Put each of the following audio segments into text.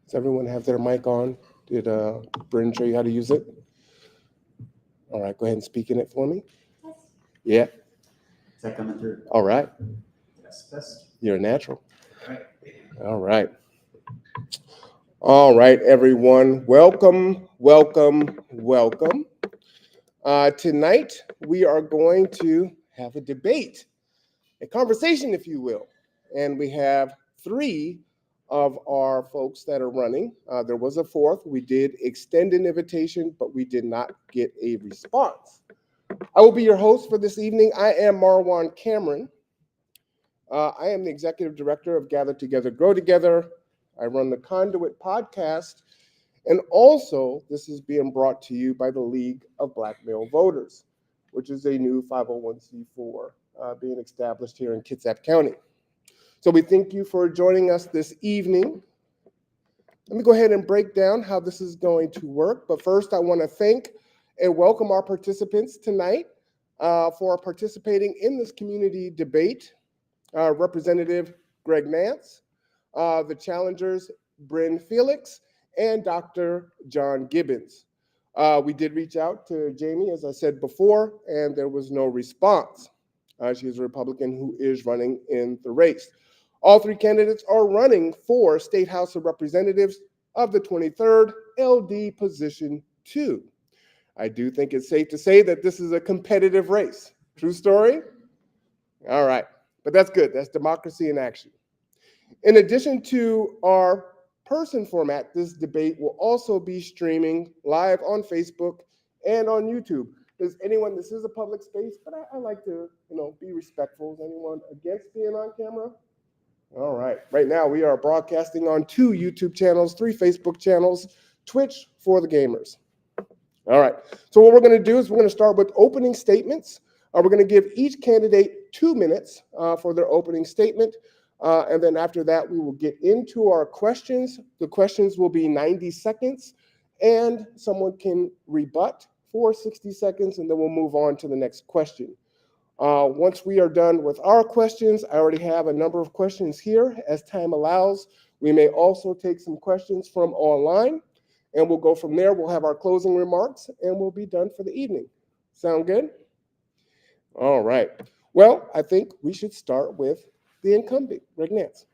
Does everyone have their mic on? Did Brynn show you how to use it? All right, go ahead and speak in it for me. Yeah. Is that coming through? All right. Yes. You're a natural. Right. All right. All right, everyone. Welcome. Tonight, we are going to have a debate, a conversation, if you will. And we have three of our folks that are running. There was a fourth. We did extend an invitation, but we did not get a response. I will be your host for this evening. I am Marwan Cameron. I am the executive director of Gather Together, Grow Together. I run the Conduit podcast. And also, this is being brought to you by the League of Black Male Voters, which is a new 501c4 being established here in Kitsap County. So we thank you for joining us this evening. Let me go ahead and break down how this is going to work. But first, I want to thank and welcome our participants tonight for participating in this community debate. Representative Greg Nance, the challengers Brynn Felix, and Dr. John Gibbons. We did reach out to Jamie, as I said before, and there was no response. She is a Republican who is running in the race. All three candidates are running for State House of Representatives of the 23rd LD Position 2. I do think it's safe to say that this is a competitive race. True story? All right, but that's good. That's democracy in action. In addition to our person format, this debate will also be streaming live on Facebook and on YouTube. Does anyone, this is a public space, but I like to, be respectful. Is anyone against being on camera? All right. Right now, we are broadcasting on 2 YouTube channels, 3 Facebook channels, Twitch for the gamers. All right. So what we're going to do is we're going to start with opening statements. We're going to give each candidate 2 minutes for their opening statement. And then after that, we will get into our questions. The questions will be 90 seconds, and someone can rebut for 60 seconds, and then we'll move on to the next question. Once we are done with our questions, I already have a number of questions here. As time allows, we may also take some questions from online, and we'll go from there. We'll have our closing remarks, and we'll be done for the evening. Sound good? All right. Well, I think we should start with the incumbent, Greg Nance.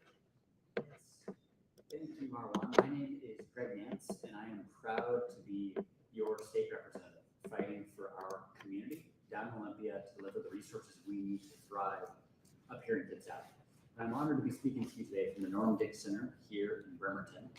Thank you, Marwan. My name is Greg Nance, and I am proud to be your state representative, fighting for our community down in Olympia to deliver the resources we need to thrive up here in Kitsap. I'm honored to be speaking to you today from the Norm Dick Center here in Bremerton.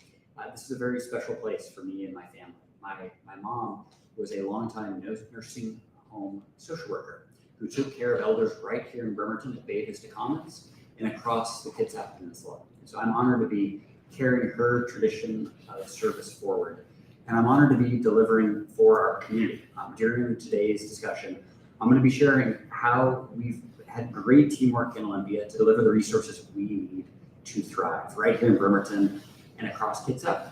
This is a very special place for me and my family. My mom was a longtime nursing home social worker who took care of elders right here in Bremerton at Bay Vista Commons and across the Kitsap Peninsula. So I'm honored to be carrying her tradition of service forward. And I'm honored to be delivering for our community. During today's discussion, I'm going to be sharing how we've had great teamwork in Olympia to deliver the resources we need to thrive right here in Bremerton and across Kitsap.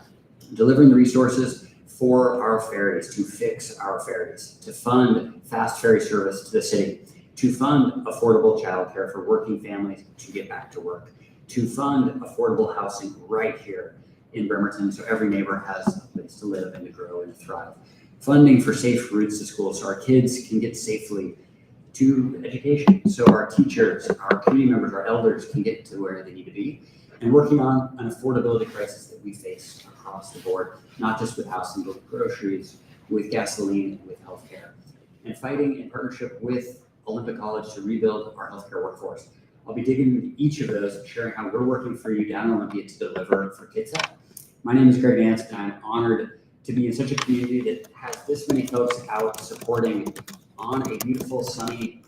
Delivering the resources for our ferries, to fix our ferries, to fund fast ferry service to the city, to fund affordable childcare for working families to get back to work, to fund affordable housing right here in Bremerton so every neighbor has a place to live and to grow and to thrive. Funding for safe routes to school so our kids can get safely to education, so our teachers, our community members, our elders can get to where they need to be, and working on an affordability crisis that we face across the board, not just with housing, but with groceries, with gasoline, with healthcare, and fighting in partnership with Olympic College to rebuild our healthcare workforce. I'll be digging into each of those and sharing how we're working for you down in Olympia to deliver for Kitsap. My name is Greg Nance, and I'm honored to be in such a community that has this many folks out supporting on a beautiful, sunny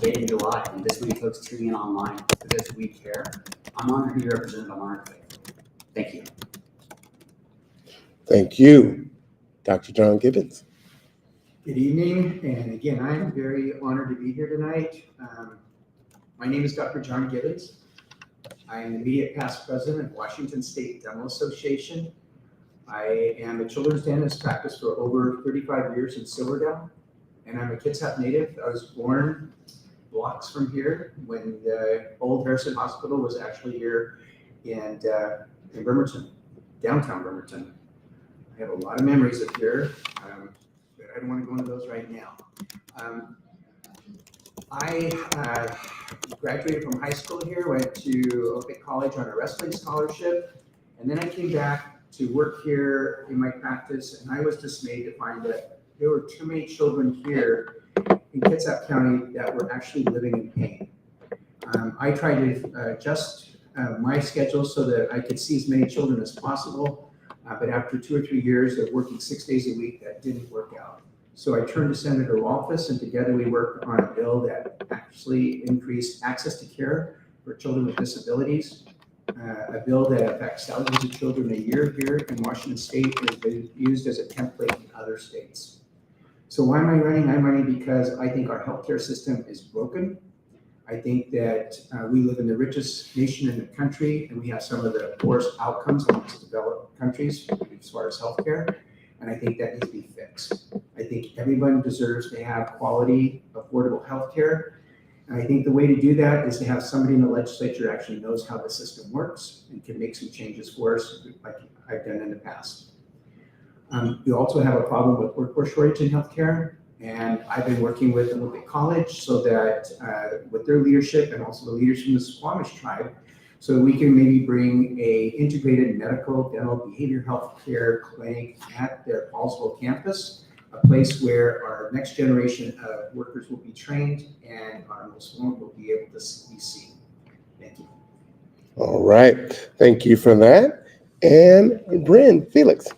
day in July, and this many folks tuning in online because we care. I'm honored to be your representative. I'm honored to fight. Thank you. Thank you, Dr. John Gibbons. Good evening, and again, I'm very honored to be here tonight. My name is Dr. John Gibbons. I am the immediate past president of Washington State Dental Association. I am a children's dentist, practiced for over 35 years in Silverdale, and I'm a Kitsap native. I was born blocks from here when the old Harrison Hospital was actually here in Bremerton. downtown Bremerton. I have a lot of memories of here, but I don't want to go into those right now. I graduated from high school here, went to Olympic College on a wrestling scholarship, and then I came back to work here in my practice, and I was dismayed to find that there were too many children here in Kitsap County that were actually living in pain. I tried to adjust my schedule so that I could see as many children as possible, but after 2 or 3 years of working 6 days a week, that didn't work out. So I turned to Senator Walfus, and together we worked on a bill that actually increased access to care for children with disabilities. A bill that affects thousands of children a year here in Washington State has been used as a template in other states. So why am I running? I'm running because I think our healthcare system is broken. I think that we live in the richest nation in the country, and we have some of the poorest outcomes amongst developed countries as far as healthcare. And I think that needs to be fixed. I think everyone deserves to have quality, affordable healthcare. And I think the way to do that is to have somebody in the legislature who actually knows how the system works and can make some changes for us, like I've done in the past. We also have a problem with workforce shortage in healthcare. And I've been working with Olympic College so that with their leadership and also the leaders from the Squamish tribe, so we can maybe bring a integrated medical, dental, behavioral health care clinic at their Paulsville campus, a place where our next generation of workers will be trained and our most vulnerable will be able to be seen. Thank you. All right. Thank you for that. And Brynn, Felix.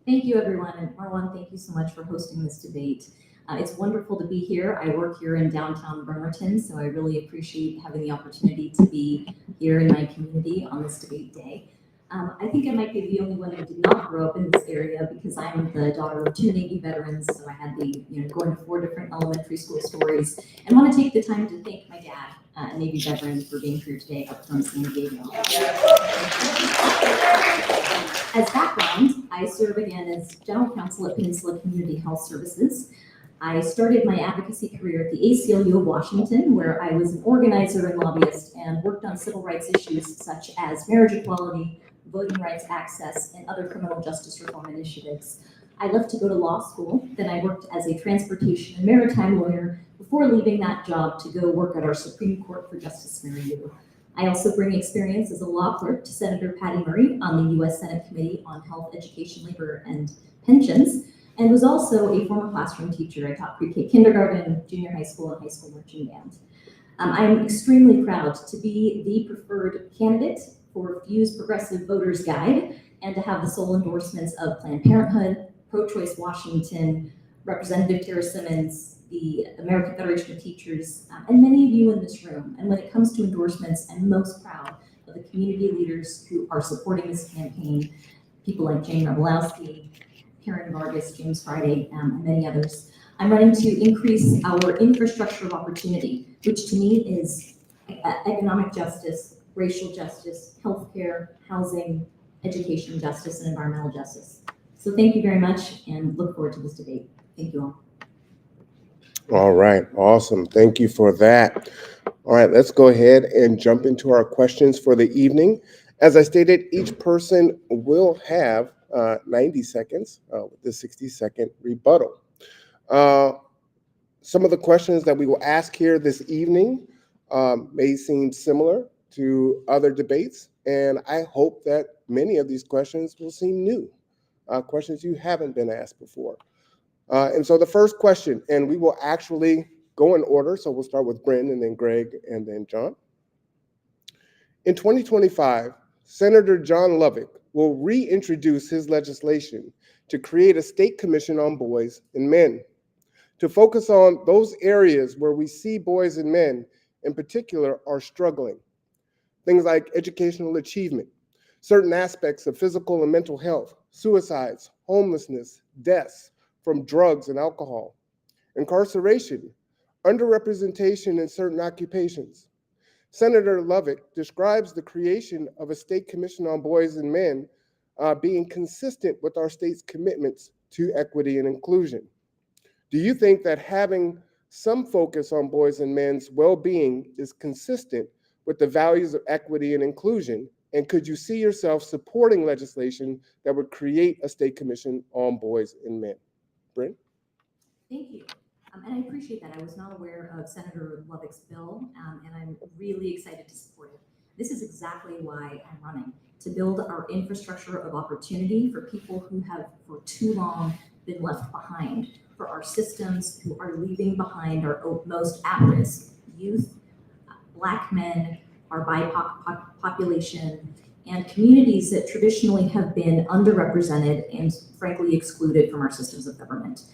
Thank you, everyone. And Marwan, thank you so much for hosting this debate. It's wonderful to be here. I work here in downtown Bremerton, so I really appreciate having the opportunity to be here in my community on this debate day. I think I might be the only one who did not grow up in this area because I'm the daughter of 2 Navy veterans, so I had the, going to 4 different elementary school stories, and want to take the time to thank my dad, a Navy veteran, for being here today up from San Diego. As background, I serve again as General Counsel at Peninsula Community Health Services. I started my advocacy career at the ACLU of Washington, where I was an organizer and lobbyist and worked on civil rights issues such as marriage equality, voting rights access, and other criminal justice reform initiatives. I left to go to law school, then I worked as a transportation and maritime lawyer before leaving that job to go work at our Supreme Court for Justice Mary. I also bring experience as a law clerk to Senator Patty Murray on the U.S. Senate Committee on Health, Education, Labor, and Pensions, and was also a former classroom teacher. I taught pre-K kindergarten, junior high school, and high school marching band. I'm extremely proud to be the preferred candidate for FEW's Progressive Voters Guide and to have the sole endorsements of Planned Parenthood, Pro-Choice Washington, Representative Tara Simmons, the American Federation of Teachers, and many of you in this room. And when it comes to endorsements, I'm most proud of the community leaders who are supporting this campaign, people like Jane Robelowski, Karen Vargas, James Friday, and many others. I'm running to increase our infrastructure of opportunity, which to me is economic justice, racial justice, healthcare, housing, education justice, and environmental justice. So thank you very much and look forward to this debate. Thank you all. All right, awesome. Thank you for that. All right, let's go ahead and jump into our questions for the evening. As I stated, each person will have 90 seconds with the 60-second rebuttal. Some of the questions that we will ask here this evening may seem similar to other debates, and I hope that many of these questions will seem new, questions you haven't been asked before. And so the first question, and we will actually go in order, so we'll start with Brynn and then Greg and then John. In 2025, Senator John Lovick will reintroduce his legislation to create a state commission on boys and men, to focus on those areas where we see boys and men in particular are struggling. Things like educational achievement, certain aspects of physical and mental health, suicides, homelessness, deaths from drugs and alcohol, incarceration, underrepresentation in certain occupations. Senator Lovick describes the creation of a state commission on boys and men being consistent with our state's commitments to equity and inclusion. Do you think that having some focus on boys and men's well-being is consistent with the values of equity and inclusion And could you see yourself supporting legislation that would create a state commission on boys and men? Brynn? Thank you. And I appreciate that. I was not aware of Senator Lovick's bill, and I'm really excited to support it. This is exactly why I'm running, to build our infrastructure of opportunity for people who have for too long been left behind, for our systems who are leaving behind our most at-risk youth, Black men, our BIPOC population, and communities that traditionally have been underrepresented and frankly excluded from our systems of government.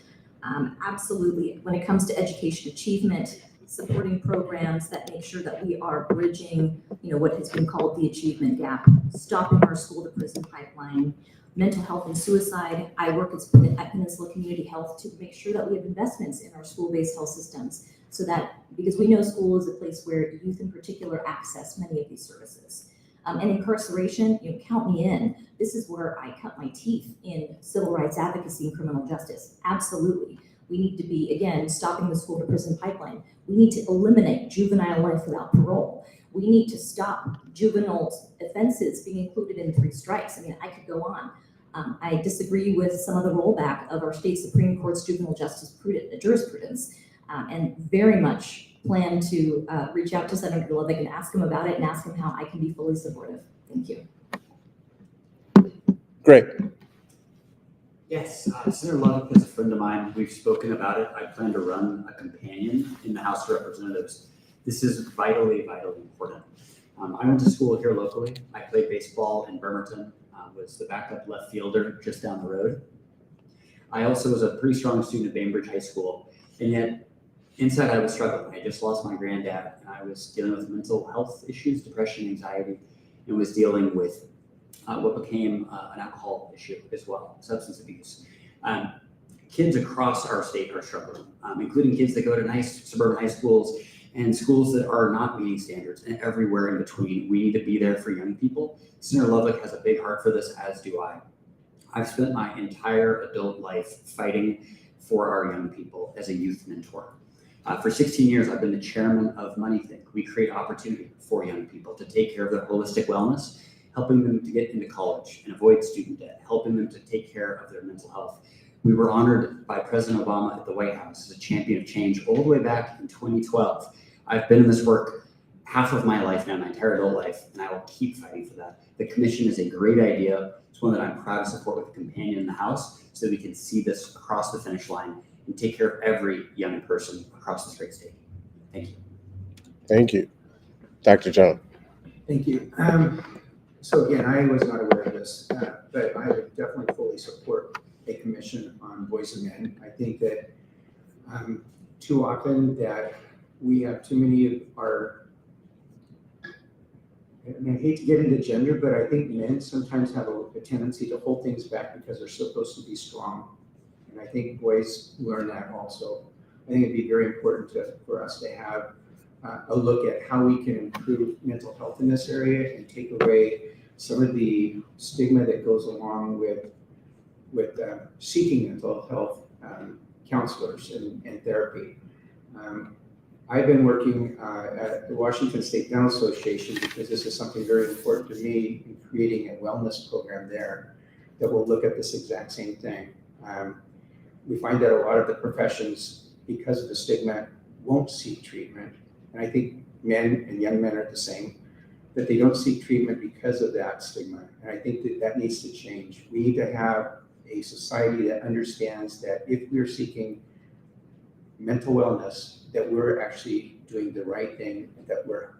Absolutely, when it comes to education achievement, supporting programs that make sure that we are bridging, what has been called the achievement gap, stopping our school to prison pipeline, mental health and suicide. I work at Peninsula Community Health to make sure that we have investments in our school-based health systems, so that, because we know school is a place where youth in particular access many of these services. And incarceration, count me in. This is where I cut my teeth in civil rights advocacy and criminal justice. Absolutely. We need to be, again, stopping the school to prison pipeline. We need to eliminate juvenile life without parole. We need to stop juvenile offenses being included in 3 strikes. I mean, I could go on. I disagree with some of the rollback of our state Supreme Court's juvenile justice jurisprudence, and very much plan to reach out to Senator Lovick and ask him about it and ask him how I can be fully supportive. Thank you. Great. Yes, Senator Lovick is a friend of mine. We've spoken about it. I plan to run a companion in the House of Representatives. This is vitally, vitally important. I went to school here locally. I played baseball in Bremerton, was the backup left fielder just down the road. I also was a pretty strong student at Bainbridge High School, and yet inside I was struggling. I just lost my granddad, and I was dealing with mental health issues, depression, anxiety, and was dealing with what became an alcohol issue as well, substance abuse. Kids across our state are struggling, including kids that go to nice suburban high schools and schools that are not meeting standards, and everywhere in between. We need to be there for young people. Senator Lovick has a big heart for this, as do I. I've spent my entire adult life fighting for our young people as a youth mentor. For 16 years, I've been the chairman of MoneyThink. We create opportunity for young people to take care of their holistic wellness, helping them to get into college and avoid student debt, helping them to take care of their mental health. We were honored by President Obama at the White House as a champion of change all the way back in 2012. I've been in this work half of my life now, my entire adult life, and I will keep fighting for that. The commission is a great idea. It's one that I'm proud to support with a companion in the House, so that we can see this across the finish line and take care of every young person across this great state. Thank you. Thank you. Dr. John. Thank you. So again, I was not aware of this, but I would definitely fully support a commission on boys and men. I think that too often that we have too many of our, I hate to get into gender, but I think men sometimes have a tendency to hold things back because they're supposed to be strong. And I think boys learn that also. I think it'd be very important for us to have a look at how we can improve mental health in this area and take away some of the stigma that goes along with seeking mental health counselors and therapy. I've been working at the Washington State Dental Association because this is something very important to me in creating a wellness program there that will look at this exact same thing. We find that a lot of the professions, because of the stigma, won't seek treatment. And I think men and young men are the same, that they don't seek treatment because of that stigma. And I think that needs to change. We need to have a society that understands that if we're seeking mental wellness, that we're actually doing the right thing, and that we're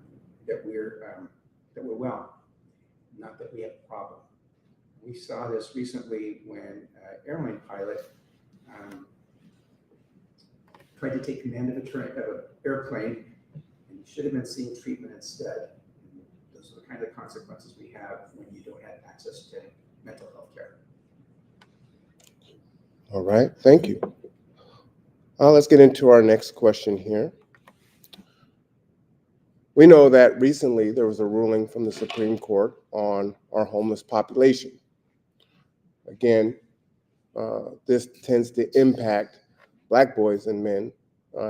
well, not that we have a problem. We saw this recently when an airline pilot tried to take command of an airplane, and should have been seeking treatment instead. And those are the kind of consequences we have when you don't have access to mental health care. All right, thank you. Let's get into our next question here. We know that recently there was a ruling from the Supreme Court on our homeless population. Again, this tends to impact Black boys and men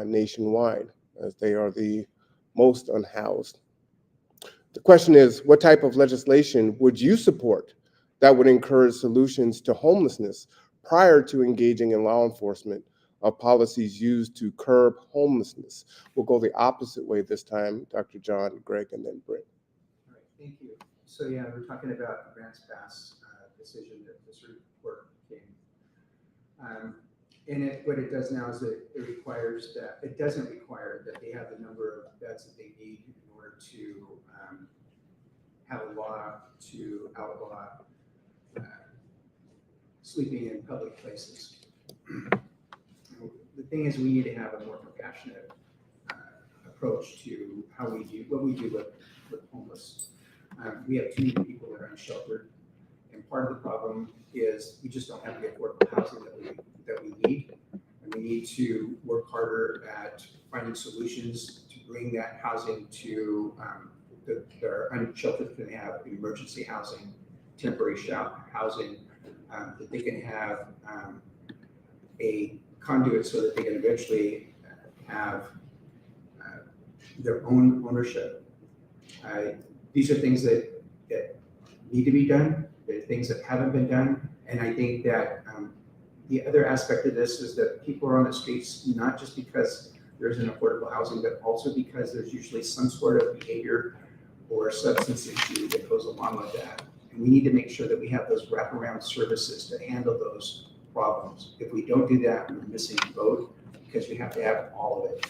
nationwide, as they are the most unhoused. The question is, what type of legislation would you support that would encourage solutions to homelessness prior to engaging in law enforcement of policies used to curb homelessness? We'll go the opposite way this time, Dr. John, Greg, and then Brynn. All right, thank you. So yeah, we're talking about the grants pass decision that the Supreme Court came. And what it does now is it requires that, it doesn't require that they have the number of beds that they need in order to have a law to outlaw sleeping in public places. The thing is, we need to have a more compassionate approach to how we do, what we do with homeless. We have too many people that are unsheltered, and part of the problem is we just don't have the affordable housing that we need, and we need to work harder at finding solutions to bring that housing to that are unsheltered, can have emergency housing, temporary housing, that they can have a conduit so that they can eventually have their own ownership. These are things that need to be done. They're things that haven't been done. And I think that the other aspect of this is that people are on the streets, not just because there's an affordable housing, but also because there's usually some sort of behavior or substance issue that goes along with that. And we need to make sure that we have those wraparound services to handle those problems. If we don't do that, we're missing the boat, because we have to have all of it.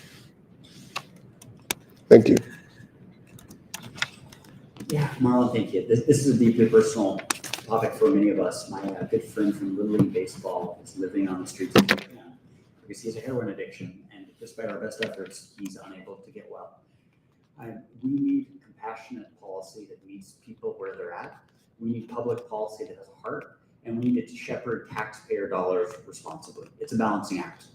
Thank you. Yeah, Marlon, thank you. This is a deeply personal topic for many of us. My good friend from Little League Baseball is living on the streets of Japan because he has a heroin addiction, and despite our best efforts, he's unable to get well. We need compassionate policy that meets people where they're at. We need public policy that has a heart, and we need to shepherd taxpayer dollars responsibly. It's a balancing act.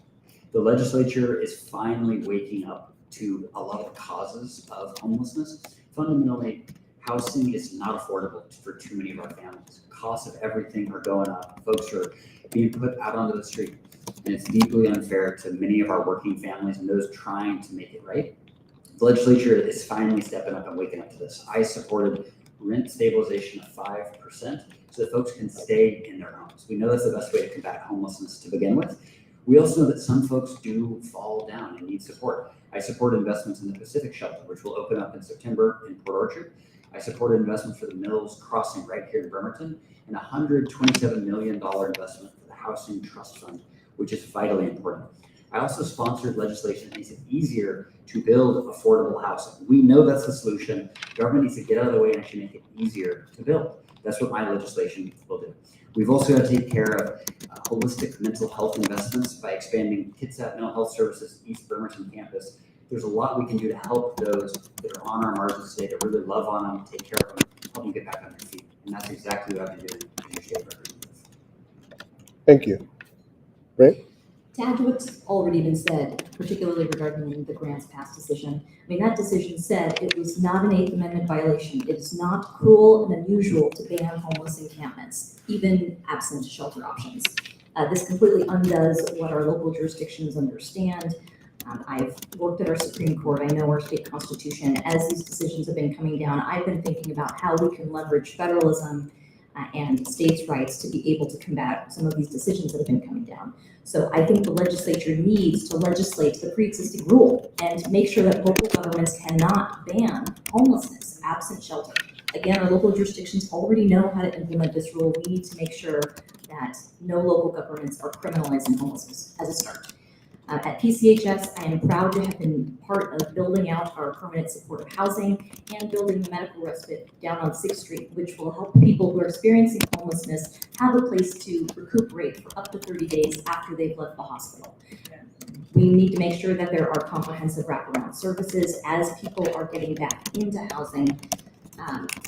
The legislature is finally waking up to a lot of the causes of homelessness. Fundamentally, housing is not affordable for too many of our families. Costs of everything are going up. Folks are being put out onto the street, and it's deeply unfair to many of our working families and those trying to make it right. The legislature is finally stepping up and waking up to this. I supported rent stabilization of 5% so that folks can stay in their homes. We know that's the best way to combat homelessness to begin with. We also know that some folks do fall down and need support. I support investments in the Pacific Shelter, which will open up in September in Port Orchard. I supported investment for the Mills Crossing right here in Bremerton, and a $127 million investment for the Housing Trust Fund, which is vitally important. I also sponsored legislation that makes it easier to build affordable housing. We know that's the solution. Government needs to get out of the way and actually make it easier to build. That's what my legislation will do. We've also got to take care of holistic mental health investments by expanding Kitsap Mental Health Services East Bremerton campus. There's a lot we can do to help those that are on our margins today, that really love on them, take care of them, help them get back on their feet. And that's exactly what I've been doing as your state representative. Thank you. Brynn? To add to what's already been said, particularly regarding the grants pass decision, I mean, that decision said it was not an Eighth Amendment violation. It is not cruel and unusual to ban homeless encampments, even absent shelter options. This completely undoes what our local jurisdictions understand. I've worked at our Supreme Court. I know our state constitution. As these decisions have been coming down, I've been thinking about how we can leverage federalism and states' rights to be able to combat some of these decisions that have been coming down. So I think the legislature needs to legislate the pre-existing rule and make sure that local governments cannot ban homelessness absent shelter. Again, our local jurisdictions already know how to implement this rule. We need to make sure that no local governments are criminalizing homelessness as a start. At PCHS, I am proud to have been part of building out our permanent supportive housing and building the medical respite down on 6th Street, which will help people who are experiencing homelessness have a place to recuperate for up to 30 days after they've left the hospital. We need to make sure that there are comprehensive wraparound services as people are getting back into housing,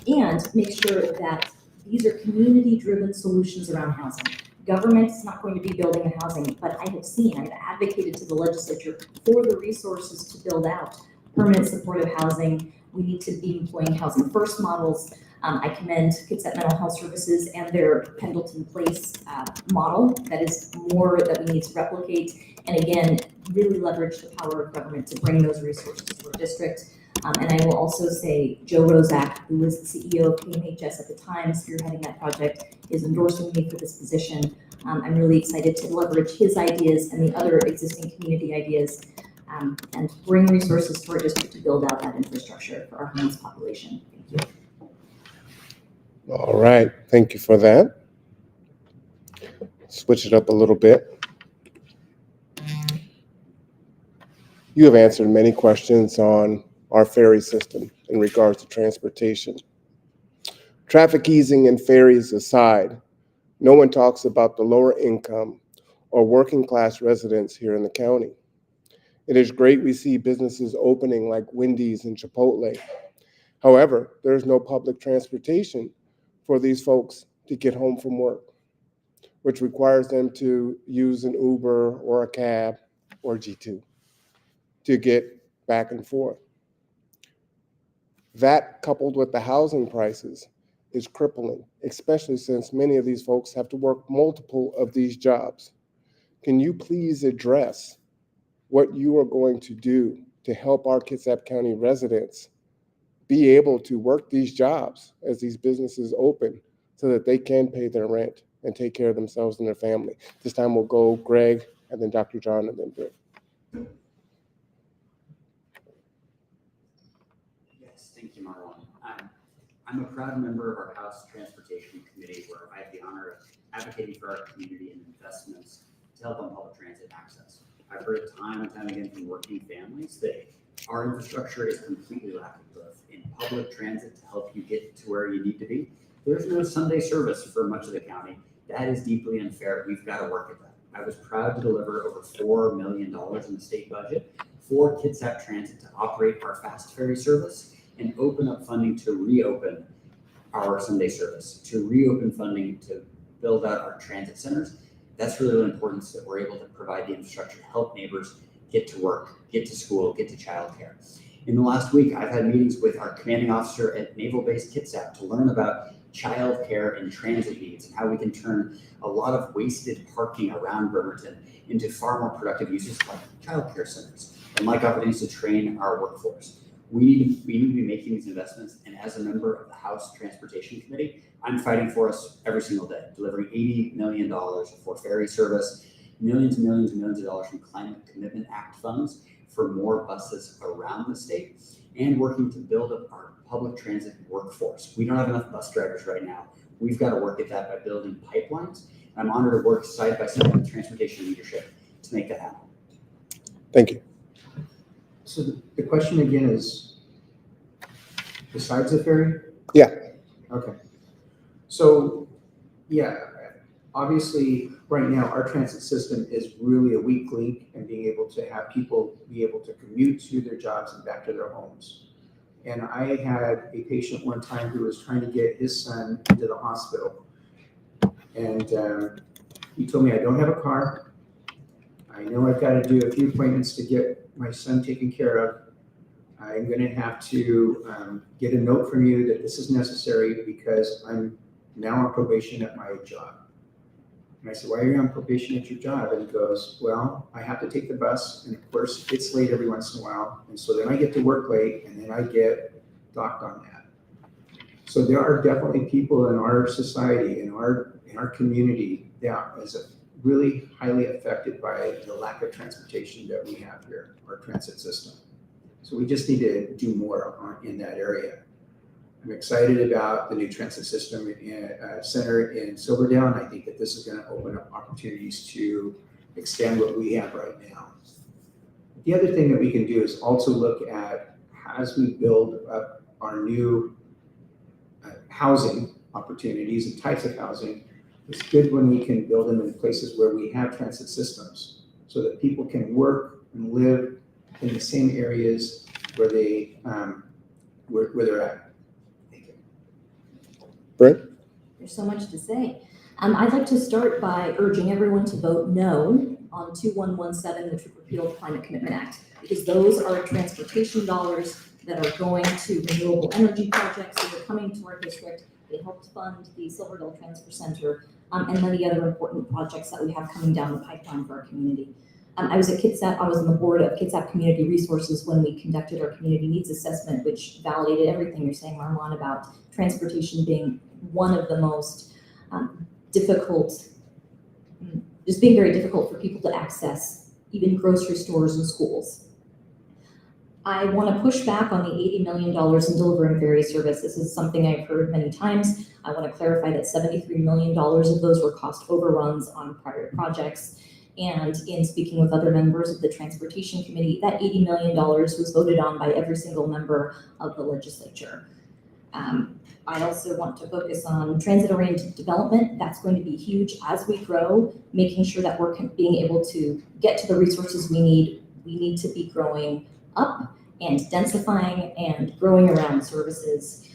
and make sure that these are community-driven solutions around housing. Government is not going to be building a housing, but I've advocated to the legislature for the resources to build out permanent supportive housing. We need to be employing housing first models. I commend Kitsap Mental Health Services and their Pendleton Place model. That is more that we need to replicate. And again, really leverage the power of government to bring those resources to our district. And I will also say Joe Rozak, who was the CEO of KMHS at the time, spearheading that project, is endorsing me for this position. I'm really excited to leverage his ideas and the other existing community ideas and bring resources to our district to build out that infrastructure for our homeless population. Thank you. All right, thank you for that. Switch it up a little bit. You have answered many questions on our ferry system in regards to transportation. Traffic easing and ferries aside, no one talks about the lower income or working class residents here in the county. It is great we see businesses opening like Wendy's and Chipotle. However, there's no public transportation for these folks to get home from work, which requires them to use an Uber or a cab or G2 to get back and forth. That, coupled with the housing prices, is crippling, especially since many of these folks have to work multiple of these jobs. Can you please address what you are going to do to help our Kitsap County residents be able to work these jobs as these businesses open so that they can pay their rent and take care of themselves and their family? This time we'll go Greg, and then Dr. John, and then Brynn. Yes, thank you, Marlon. I'm a proud member of our House Transportation Committee, where I have the honor of advocating for our community and investments to help on public transit access. I've heard time and time again from working families that our infrastructure is completely lacking, both in public transit to help you get to where you need to be. There's no Sunday service for much of the county. That is deeply unfair. We've got to work at that. I was proud to deliver over $4 million in the state budget for Kitsap Transit to operate our fast ferry service and open up funding to reopen our Sunday service, to reopen funding to build out our transit centers. That's really important, so that we're able to provide the infrastructure to help neighbors get to work, get to school, get to childcare. In the last week, I've had meetings with our commanding officer at Naval Base Kitsap to learn about childcare and transit needs and how we can turn a lot of wasted parking around Bremerton into far more productive uses like childcare centers and like opportunities to train our workforce. We need to be making these investments, and as a member of the House Transportation Committee, I'm fighting for us every single day, delivering $80 million for ferry service, millions and millions and millions of dollars from Climate Commitment Act funds for more buses around the state, and working to build up our public transit workforce. We don't have enough bus drivers right now. We've got to work at that by building pipelines. I'm honored to work side by side with transportation leadership to make that happen. Thank you. So the question again is, besides the ferry? Yeah. Okay. So, yeah, obviously, right now, our transit system is really a weak link in being able to have people be able to commute to their jobs and back to their homes. And I had a patient one time who was trying to get his son into the hospital. And he told me, I don't have a car. I know I've got to do a few appointments to get my son taken care of. I'm going to have to get a note from you that this is necessary because I'm now on probation at my job. And I said, why are you on probation at your job? And he goes, well, I have to take the bus, and of course it's late every once in a while. And so then I get to work late, and then I get docked on that. So there are definitely people in our society, in our community, that is really highly affected by the lack of transportation that we have here, our transit system. So we just need to do more in that area. I'm excited about the new transit system center in Silverdale, and I think that this is going to open up opportunities to extend what we have right now. The other thing that we can do is also look at, as we build up our new housing opportunities and types of housing, it's good when we can build them in places where we have transit systems so that people can work and live in the same areas where they where they're at. Brynn? There's so much to say. I'd like to start by urging everyone to vote no on 2117, which would repeal the Climate Commitment Act, because those are transportation dollars that are going to renewable energy projects that are coming to our district. They helped fund the Silverdale Transfer Center and many other important projects that we have coming down the pipeline for our community. I was at Kitsap, I was on the board of Kitsap Community Resources when we conducted our community needs assessment, which validated everything you're saying, Marlon, about transportation being one of the most difficult, just being very difficult for people to access, even grocery stores and schools. I want to push back on the $80 million in delivering ferry service. This is something I've heard many times. I want to clarify that $73 million of those were cost overruns on prior projects. And in speaking with other members of the Transportation Committee, that $80 million was voted on by every single member of the legislature. I also want to focus on transit-oriented development. That's going to be huge as we grow, making sure that we're being able to get to the resources we need. We need to be growing up and densifying and growing around services.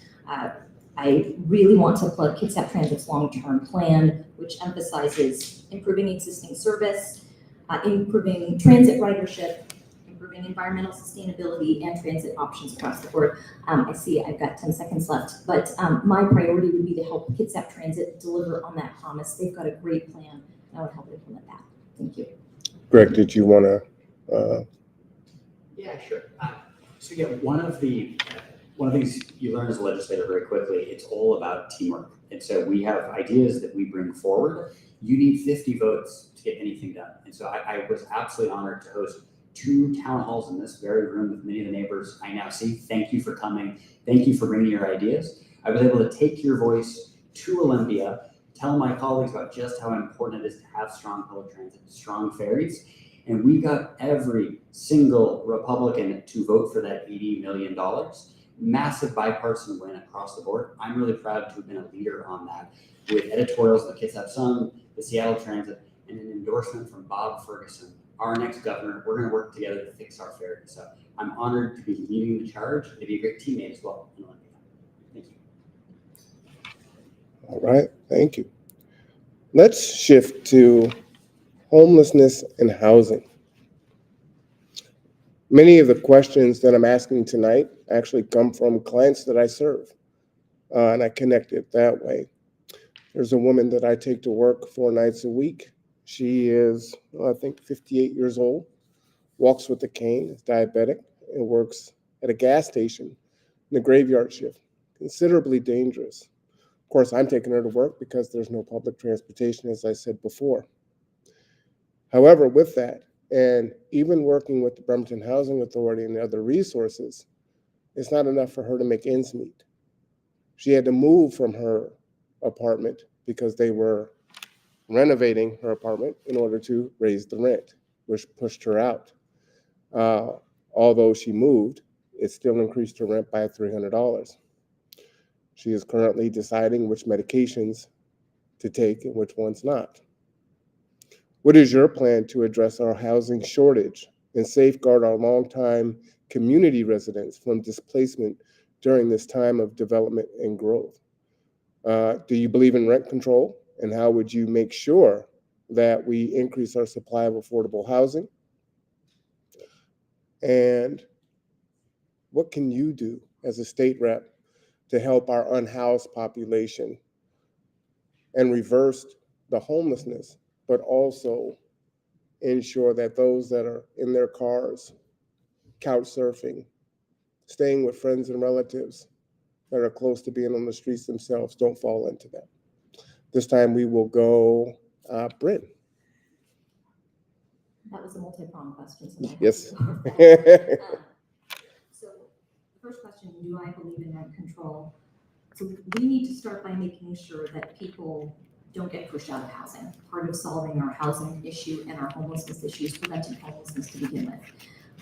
I really want to plug Kitsap Transit's long-term plan, which emphasizes improving existing service, improving transit ridership, improving environmental sustainability, and transit options across the board. I see I've got 10 seconds left, but my priority would be to help Kitsap Transit deliver on that promise. They've got a great plan, and I would help implement that. Thank you. Greg, did you want to? Yeah, sure. So yeah, one of the things you learn as a legislator very quickly, it's all about teamwork. And so we have ideas that we bring forward. You need 50 votes to get anything done. And so I was absolutely honored to host 2 town halls in this very room with many of the neighbors I now see. Thank you for coming. Thank you for bringing your ideas. I was able to take your voice to Olympia, tell my colleagues about just how important it is to have strong public transit, strong ferries. And we got every single Republican to vote for that $80 million. Massive bipartisan win across the board. I'm really proud to have been a leader on that, with editorials in the Kitsap Sun, the Seattle Transit, and an endorsement from Bob Ferguson, our next governor. We're going to work together to fix our ferry. So I'm honored to be leading the charge and to be a great teammate as well in Olympia. Thank you. All right, thank you. Let's shift to homelessness and housing. Many of the questions that I'm asking tonight actually come from clients that I serve, and I connect it that way. There's a woman that I take to work 4 nights a week. She is, I think, 58 years old, walks with a cane, is diabetic, and works at a gas station in the graveyard shift. Considerably dangerous. Of course, I'm taking her to work because there's no public transportation, as I said before. However, with that, and even working with the Bremerton Housing Authority and the other resources, it's not enough for her to make ends meet. She had to move from her apartment because they were renovating her apartment in order to raise the rent, which pushed her out. Although she moved, it still increased her rent by $300. She is currently deciding which medications to take and which ones not. What is your plan to address our housing shortage and safeguard our longtime community residents from displacement during this time of development and growth? Do you believe in rent control? And how would you make sure that we increase our supply of affordable housing? And what can you do as a state rep to help our unhoused population and reverse the homelessness, but also ensure that those that are in their cars, couch surfing, staying with friends and relatives that are close to being on the streets themselves don't fall into that? This time we will go Brynn. That was a multi-pronged question. So Yes. So the first question, do I believe in rent control? So we need to start by making sure that people don't get pushed out of housing. Part of solving our housing issue and our homelessness issue is preventing homelessness to begin with.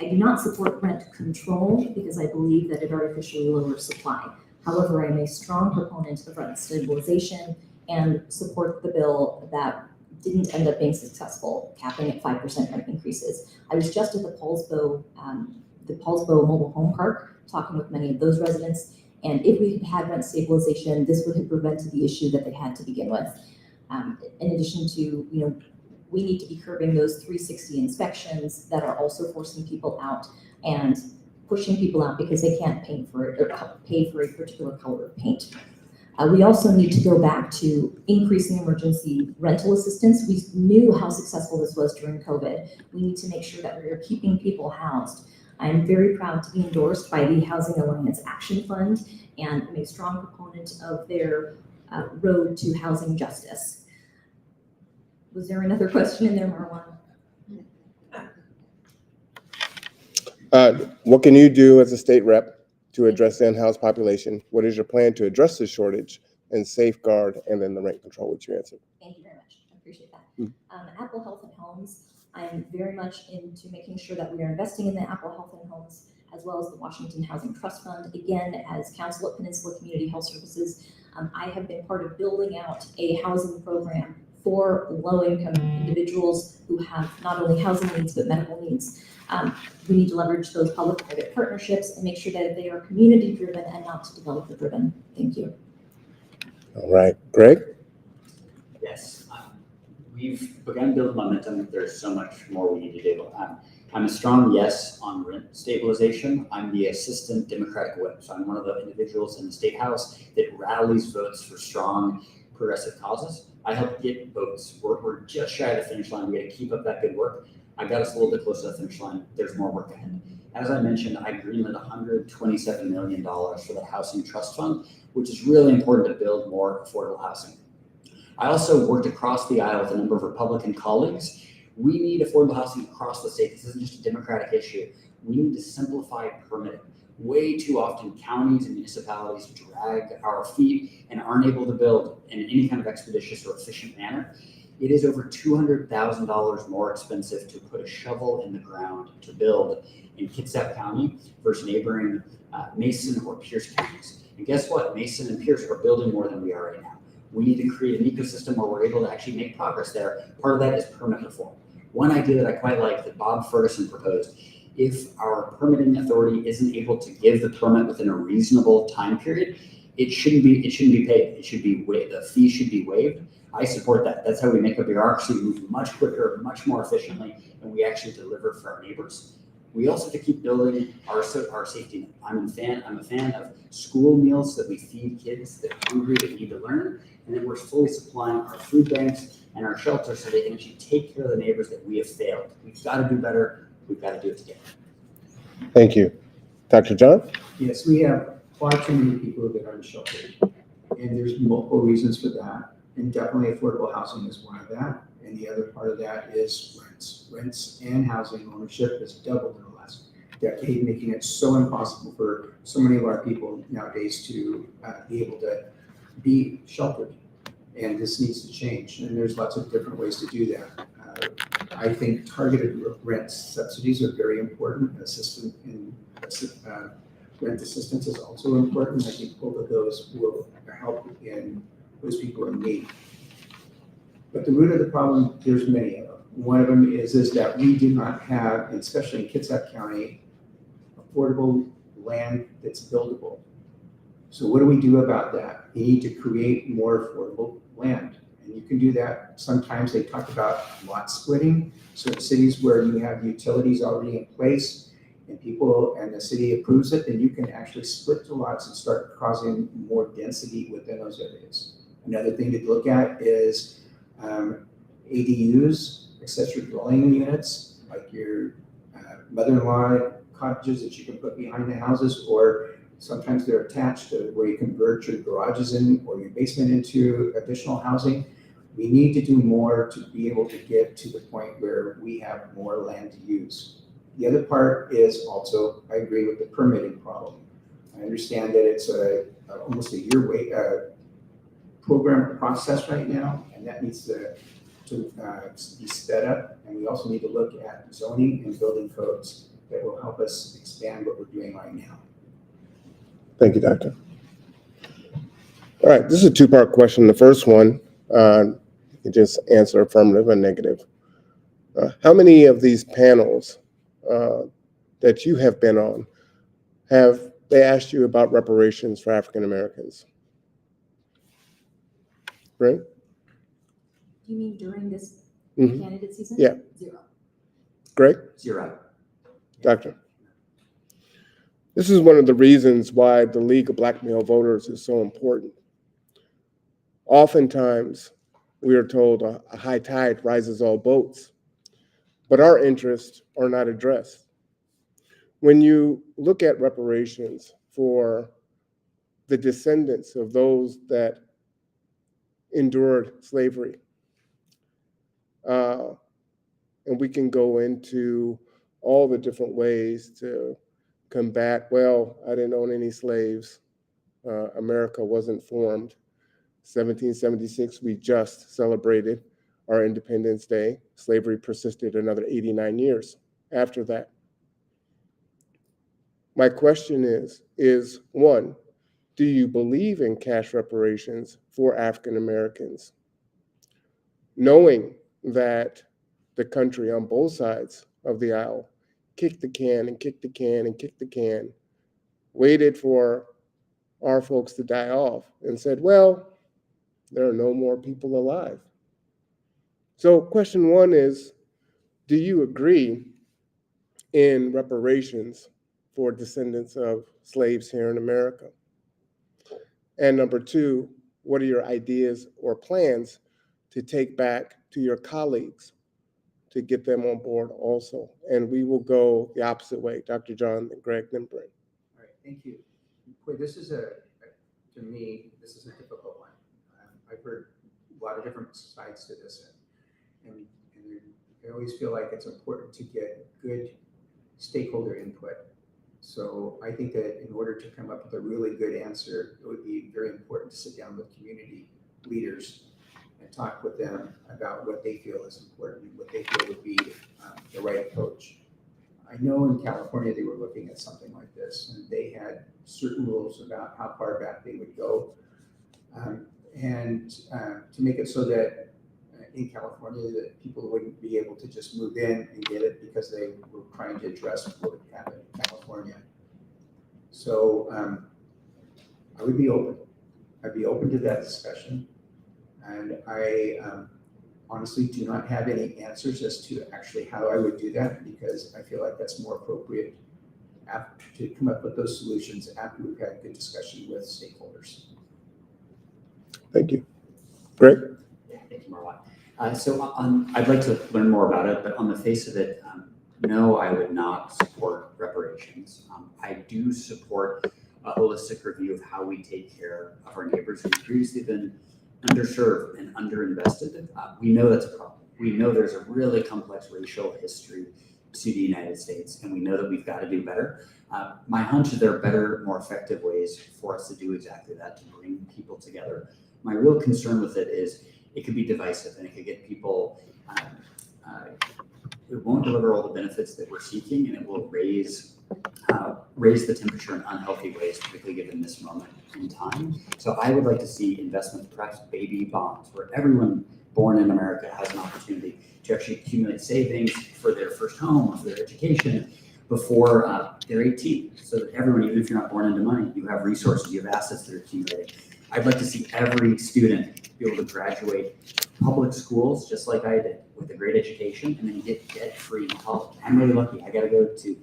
I do not support rent control because I believe that it artificially lowers supply. However, I am a strong proponent of rent stabilization and support the bill that didn't end up being successful, capping at 5% rent increases. I was just at the Paulsbo Mobile Home Park talking with many of those residents, and if we had rent stabilization, this would have prevented the issue that they had to begin with. In addition to we need to be curbing those 360 inspections that are also forcing people out and pushing people out because they can't paint for it or pay for a particular color of paint. We also need to go back to increasing emergency rental assistance. We knew how successful this was during COVID. We need to make sure that we are keeping people housed. I'm very proud to be endorsed by the Housing Alliance Action Fund, and I'm a strong proponent of their road to housing justice. Was there another question in there, Marwan? What can you do as a state rep to address the unhoused population? What is your plan to address the shortage and safeguard, and then the rent control, which you answered? Thank you very much. I appreciate that. Apple Health and Homes, I'm very much into making sure that we are investing in the Apple Health and Homes, as well as the Washington Housing Trust Fund. Again, as counsel at Peninsula Community Health Services, I have been part of building out a housing program for low-income individuals who have not only housing needs, but medical needs. We need to leverage those public-private partnerships and make sure that they are community-driven and not developer-driven. Thank you. All right, Greg? Yes, we've begun to build momentum. There's so much more we need to do. I'm a strong yes on rent stabilization. I'm the assistant Democratic whip, so I'm one of the individuals in the State House that rallies votes for strong progressive causes. I help get votes. We're just shy of the finish line. We got to keep up that good work. I got us a little bit close to the finish line. There's more work ahead. As I mentioned, I greenlit $127 million for the Housing Trust Fund, which is really important to build more affordable housing. I also worked across the aisle with a number of Republican colleagues. We need affordable housing across the state. This isn't just a Democratic issue. We need to simplify permitting. Way too often, counties and municipalities drag our feet and aren't able to build in any kind of expeditious or efficient manner. It is over $200,000 more expensive to put a shovel in the ground to build in Kitsap County versus neighboring Mason or Pierce counties. And guess what? Mason and Pierce are building more than we are right now. We need to create an ecosystem where we're able to actually make progress there. Part of that is permit reform. One idea that I quite like that Bob Ferguson proposed: if our permitting authority isn't able to give the permit within a reasonable time period, it shouldn't be paid. It should be waived. The fee should be waived. I support that. That's how we make a bureaucracy move much quicker, much more efficiently, and we actually deliver for our neighbors. We also have to keep building our safety net. I'm a fan of school meals so that we feed kids that are hungry, that need to learn, and then we're fully supplying our food banks and our shelters so they can actually take care of the neighbors that we have failed. We've got to do better. We've got to do it together. Thank you. Dr. John? Yes, we have far too many people that are unsheltered, and there's multiple reasons for that. And definitely affordable housing is one of that. And the other part of that is rents. Rents and housing ownership has doubled in the last decade, making it so impossible for so many of our people nowadays to be able to be sheltered. And this needs to change. And there's lots of different ways to do that. I think targeted rent subsidies are very important. Rent assistance is also important. I think both of those will help in those people in need. But the root of the problem, there's many of them. One of them is that we do not have, especially in Kitsap County, affordable land that's buildable. So what do we do about that? We need to create more affordable land. And you can do that. Sometimes they talk about lot splitting. So in cities where you have utilities already in place and the city approves it, then you can actually split the lots and start causing more density within those areas. Another thing to look at is ADUs, accessory dwelling units, like your mother-in-law cottages that you can put behind the houses, or sometimes they're attached to where you convert your garages in or your basement into additional housing. We need to do more to be able to get to the point where we have more land to use. The other part is also, I agree with the permitting problem. I understand that it's almost a year wait program process right now, and that needs to be sped up. And we also need to look at zoning and building codes that will help us expand what we're doing right now. Thank you, Doctor. All right, this is a two-part question. The first one, you can just answer affirmative or negative. How many of these panels that you have been on have they asked you about reparations for African Americans? Brynn? Do you mean during this? Mhm. candidate season? Yeah. 0. Greg? 0. Doctor? This is one of the reasons why the League of Black Male Voters is so important. Oftentimes, we are told a high tide rises all boats, but our interests are not addressed. When you look at reparations for the descendants of those that endured slavery, and we can go into all the different ways to combat, well, I didn't own any slaves. America wasn't formed. 1776, we just celebrated our Independence Day. Slavery persisted another 89 years after that. My question is one, do you believe in cash reparations for African Americans? Knowing that the country on both sides of the aisle kicked the can and kicked the can and kicked the can, waited for our folks to die off and said, well, there are no more people alive. So question one is, do you agree in reparations for descendants of slaves here in America? And number two, what are your ideas or plans to take back to your colleagues to get them on board also? And we will go the opposite way, Dr. John, then Greg, then Brynn. All right, thank you. Boy, this is to me, this is a difficult one. I've heard a lot of different sides to this, and I always feel like it's important to get good stakeholder input. So I think that in order to come up with a really good answer, it would be very important to sit down with community leaders and talk with them about what they feel is important and what they feel would be the right approach. I know in California they were looking at something like this, and they had certain rules about how far back they would go, and to make it so that in California that people wouldn't be able to just move in and get it because they were trying to address what would happen in California. So I would be open. I'd be open to that discussion, and I honestly do not have any answers as to actually how I would do that, because I feel like that's more appropriate to come up with those solutions after we've had a good discussion with stakeholders. Thank you. Greg? Yeah, thank you, Marwan. So I'd like to learn more about it, but on the face of it, no, I would not support reparations. I do support a holistic review of how we take care of our neighbors who've previously been underserved and underinvested. We know that's a problem. We know there's a really complex racial history to the United States, and we know that we've got to do better. My hunch is there are better, more effective ways for us to do exactly that, to bring people together. My real concern with it is it could be divisive, and it could get people, it won't deliver all the benefits that we're seeking, and it will raise the temperature in unhealthy ways, particularly given this moment in time. So I would like to see investment, perhaps baby bonds, where everyone born in America has an opportunity to actually accumulate savings for their first home or for their education before they're 18. So that everyone, even if you're not born into money, you have resources, you have assets that are accumulating. I'd like to see every student be able to graduate public schools just like I did, with a great education, and then get debt-free in college. I'm really lucky. I got to go to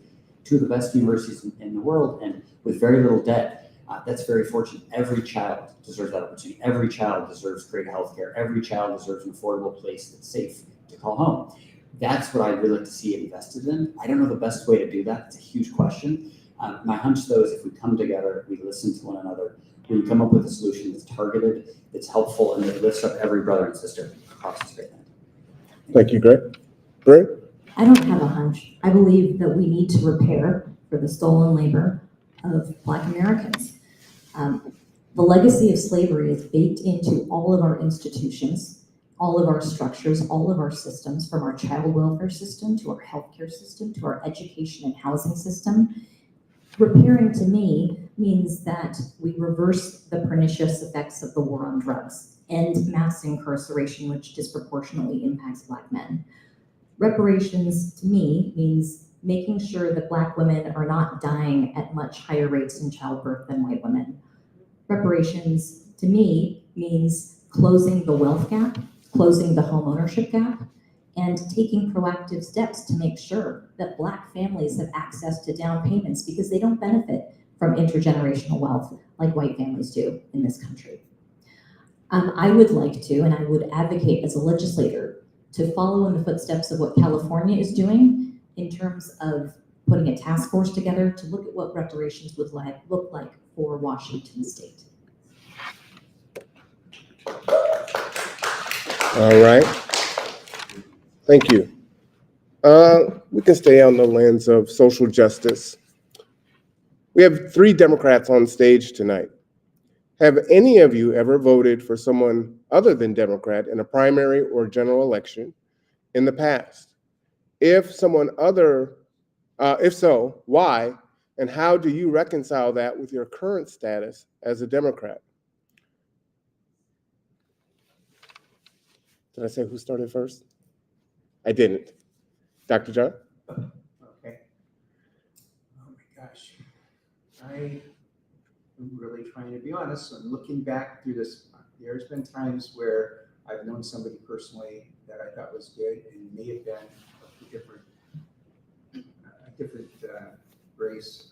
two of the best universities in the world, and with very little debt. That's very fortunate. Every child deserves that opportunity. Every child deserves great health care. Every child deserves an affordable place that's safe to call home. That's what I'd really like to see invested in. I don't know the best way to do that. It's a huge question. My hunch, though, is if we come together, we listen to one another, we come up with a solution that's targeted, that's helpful, and that lifts up every brother and sister across this great land. Thank you, Greg. Brynn? I don't have a hunch. I believe that we need to repair for the stolen labor of Black Americans. The legacy of slavery is baked into all of our institutions, all of our structures, all of our systems, from our child welfare system to our healthcare system to our education and housing system. Repairing to me means that we reverse the pernicious effects of the war on drugs, end mass incarceration, which disproportionately impacts Black men. Reparations to me means making sure that Black women are not dying at much higher rates in childbirth than white women. Reparations to me means closing the wealth gap, closing the home ownership gap, and taking proactive steps to make sure that Black families have access to down payments because they don't benefit from intergenerational wealth like white families do in this country. I would like to, and I would advocate as a legislator, to follow in the footsteps of what California is doing in terms of putting a task force together to look at what reparations would look like for Washington State. All right. Thank you. We can stay on the lens of social justice. We have 3 Democrats on stage tonight. Have any of you ever voted for someone other than Democrat in a primary or general election in the past? If so, why? And how do you reconcile that with your current status as a Democrat? Did I say who started first? I didn't. Dr. John? Okay. Oh my gosh. I am really trying to be honest. I'm looking back through this. There's been times where I've known somebody personally that I thought was good and may have been a different race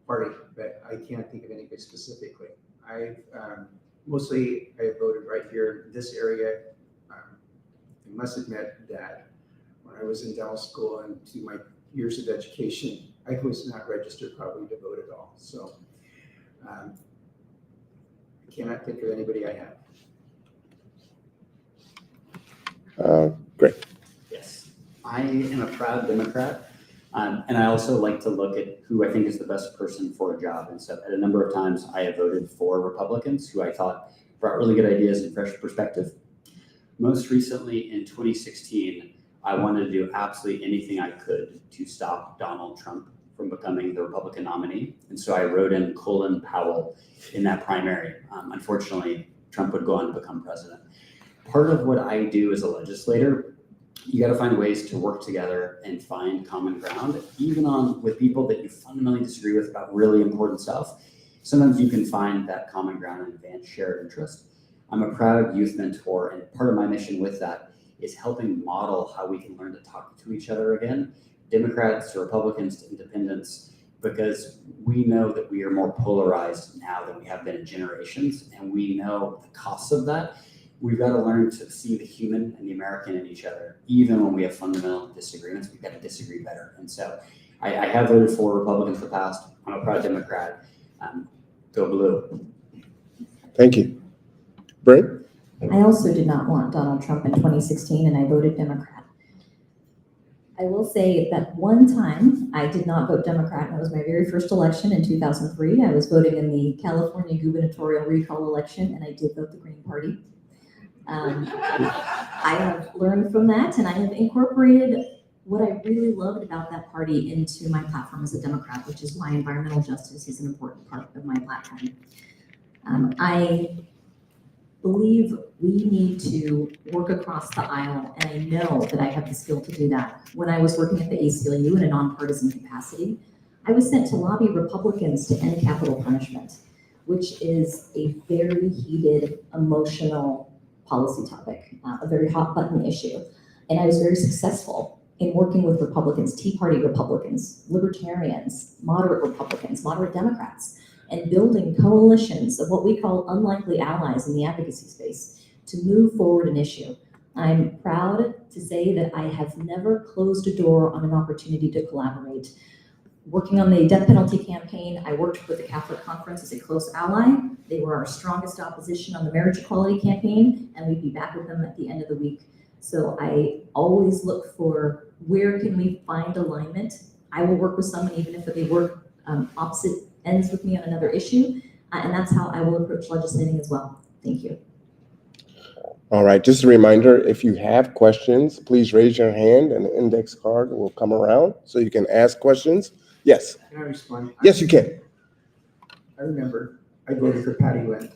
party, but I can't think of anybody specifically. I voted right here in this area. I must admit that when I was in dental school and to my years of education, I was not registered probably to vote at all. So I cannot think of anybody I have. Great. Yes, I am a proud Democrat. And I also like to look at who I think is the best person for a job. And so at a number of times I have voted for Republicans who I thought brought really good ideas and fresh perspective. Most recently in 2016, I wanted to do absolutely anything I could to stop Donald Trump from becoming the Republican nominee. And so I wrote in Colin Powell in that primary. Unfortunately, Trump would go on to become president. Part of what I do as a legislator, you got to find ways to work together and find common ground, even with people that you fundamentally disagree with about really important stuff. Sometimes you can find that common ground and advance shared interest. I'm a proud youth mentor, and part of my mission with that is helping model how we can learn to talk to each other again, Democrats to Republicans to independents, because we know that we are more polarized now than we have been in generations, and we know the costs of that. We've got to learn to see the human and the American in each other. Even when we have fundamental disagreements, we've got to disagree better. And so I have voted for Republicans in the past. I'm a proud Democrat. Go blue. Thank you. Brynn? I also did not want Donald Trump in 2016, and I voted Democrat. I will say that one time I did not vote Democrat, and it was my very first election in 2003. I was voting in the California gubernatorial recall election, and I did vote the Green Party. I have learned from that, and I have incorporated what I really loved about that party into my platform as a Democrat, which is why environmental justice is an important part of my platform. I believe we need to work across the aisle, and I know that I have the skill to do that. When I was working at the ACLU in a nonpartisan capacity, I was sent to lobby Republicans to end capital punishment, which is a very heated, emotional policy topic, a very hot button issue. And I was very successful in working with Republicans, Tea Party Republicans, libertarians, moderate Republicans, moderate Democrats, and building coalitions of what we call unlikely allies in the advocacy space to move forward an issue. I'm proud to say that I have never closed a door on an opportunity to collaborate. Working on the death penalty campaign, I worked with the Catholic Conference as a close ally. They were our strongest opposition on the marriage equality campaign, and we'd be back with them at the end of the week. So I always look for where can we find alignment. I will work with someone even if they work opposite ends with me on another issue, and that's how I will approach legislating as well. Thank you. All right, just a reminder, if you have questions, please raise your hand and the index card will come around so you can ask questions. Yes. Can I respond? Yes, you can. I remember I voted for Patty Lynn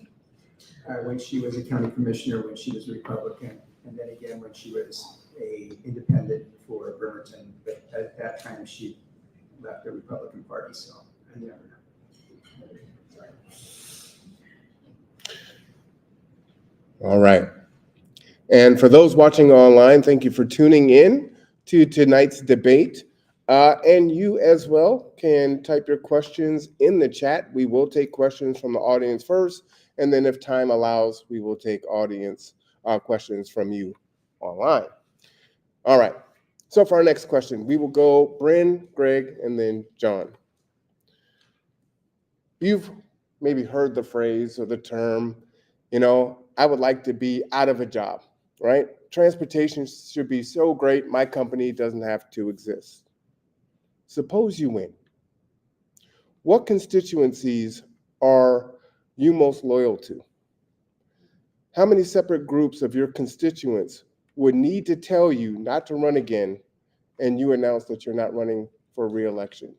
when she was a county commissioner, when she was a Republican, and then again when she was a independent for Bremerton. But at that time, she left the Republican Party, so I never know. Sorry. All right. And for those watching online, thank you for tuning in to tonight's debate. And you as well can type your questions in the chat. We will take questions from the audience first, and then if time allows, we will take audience questions from you online. All right. So for our next question, we will go Brynn, Greg, and then John. You've maybe heard the phrase or the term, I would like to be out of a job, right? Transportation should be so great, my company doesn't have to exist. Suppose you win. What constituencies are you most loyal to? How many separate groups of your constituents would need to tell you not to run again and you announce that you're not running for re-election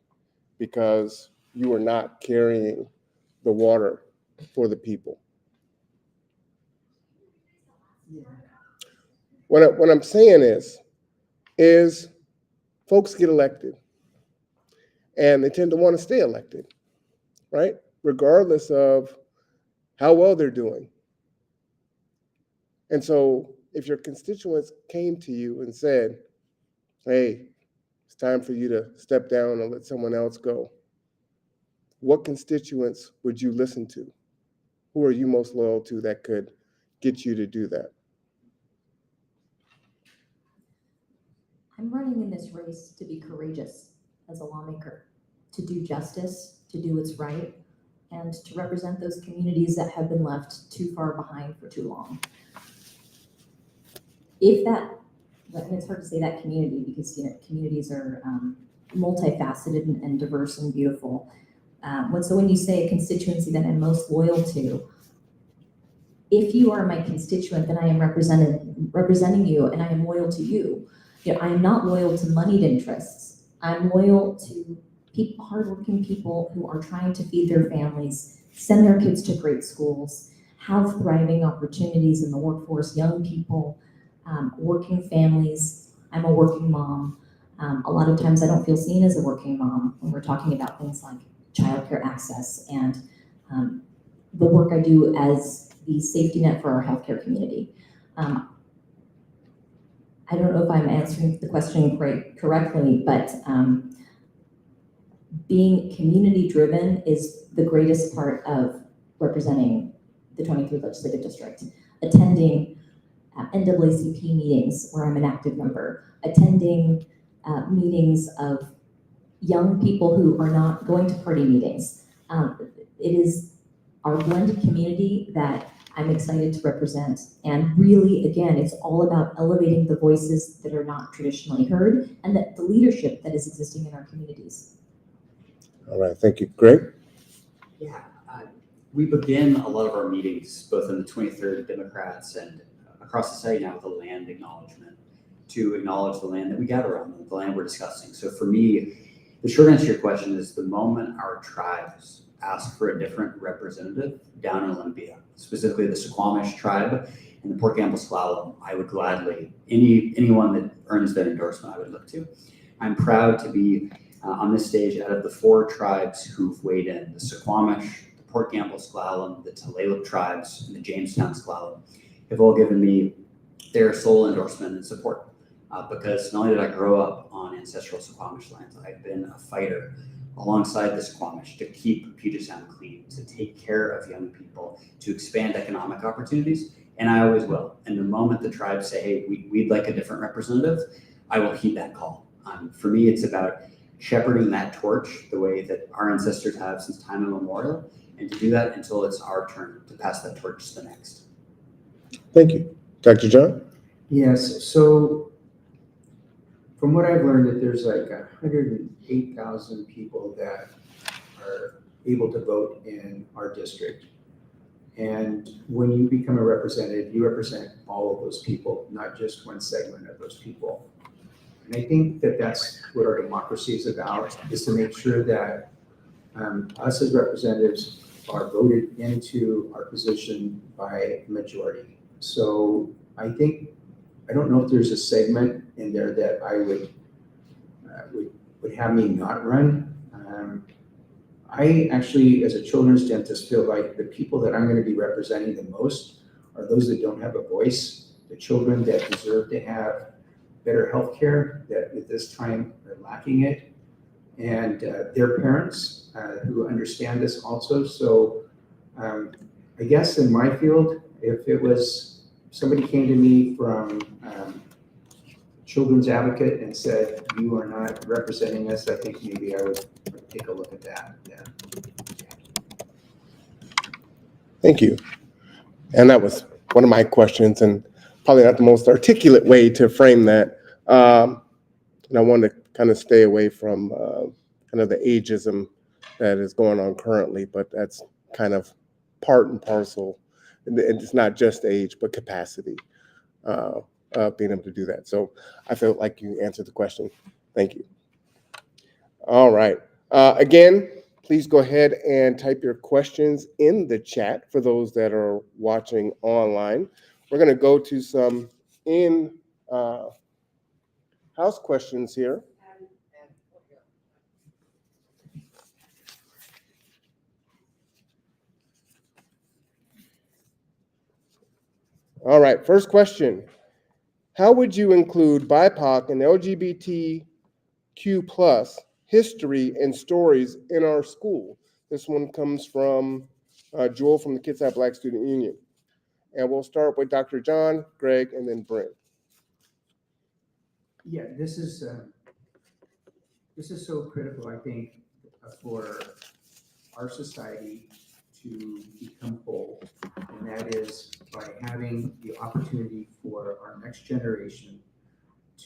because you are not carrying the water for the people? What I'm saying is folks get elected and they tend to want to stay elected, right? Regardless of how well they're doing. And so if your constituents came to you and said, hey, it's time for you to step down and let someone else go, what constituents would you listen to? Who are you most loyal to that could get you to do that? I'm running in this race to be courageous as a lawmaker, to do justice, to do what's right, and to represent those communities that have been left too far behind for too long. It's hard to say that community because communities are multifaceted and diverse and beautiful. So when you say a constituency that I'm most loyal to, if you are my constituent, then I am representing you, and I am loyal to you. I am not loyal to moneyed interests. I'm loyal to hardworking people who are trying to feed their families, send their kids to great schools, have thriving opportunities in the workforce, young people, working families. I'm a working mom. A lot of times I don't feel seen as a working mom when we're talking about things like childcare access and the work I do as the safety net for our healthcare community. I don't know if I'm answering the question correctly, but being community driven is the greatest part of representing the 23rd Legislative District. Attending NAACP meetings where I'm an active member, attending meetings of young people who are not going to party meetings. It is our blended community that I'm excited to represent. And really, again, it's all about elevating the voices that are not traditionally heard and the leadership that is existing in our communities. All right, thank you. Greg? Yeah, we begin a lot of our meetings, both in the 23rd Democrats and across the site now, with a land acknowledgement to acknowledge the land that we gather on, the land we're discussing. So for me, the short answer to your question is the moment our tribes ask for a different representative down in Olympia, specifically the Suquamish tribe and the Port Campbell S'Klallam, I would gladly, anyone that earns that endorsement, I would look to. I'm proud to be on this stage out of the 4 tribes who've weighed in, the Suquamish, the Port Campbell S'Klallam, the Tulalip tribes, and the Jamestown S'Klallam, have all given me their sole endorsement and support. Because not only did I grow up on ancestral Suquamish lands, I've been a fighter alongside the Suquamish to keep Puget Sound clean, to take care of young people, to expand economic opportunities, and I always will. And the moment the tribes say, hey, we'd like a different representative, I will heed that call. For me, it's about shepherding that torch the way that our ancestors have since time immemorial, and to do that until it's our turn to pass that torch to the next. Thank you. Dr. John? Yes, so from what I've learned, that there's like 108,000 people that are able to vote in our district. And when you become a representative, you represent all of those people, not just one segment of those people. And I think that that's what our democracy is about, is to make sure that us as representatives are voted into our position by a majority. So I don't know if there's a segment in there that I would have me not run. I actually, as a children's dentist, feel like the people that I'm going to be representing the most are those that don't have a voice. the children that deserve to have better health care that at this time are lacking it, and their parents who understand this also. So I guess in my field, if it was somebody came to me from Children's Advocate and said, you are not representing us, I think maybe I would take a look at that. Yeah. Thank you. And that was one of my questions, and probably not the most articulate way to frame that. And I wanted to kind of stay away from kind of the ageism that is going on currently, but that's kind of part and parcel. And it's not just age, but capacity being able to do that. So I felt like you answered the question. Thank you. All right. Again, please go ahead and type your questions in the chat for those that are watching online. We're going to go to some in-house questions here. All right, first question. How would you include BIPOC and LGBTQ plus history and stories in our school? This one comes from Joel from the Kids Out Black Student Union. And we'll start with Dr. John, Greg, and then Brynn. Yeah, this is so critical, I think, for our society to become whole, and that is by having the opportunity for our next generation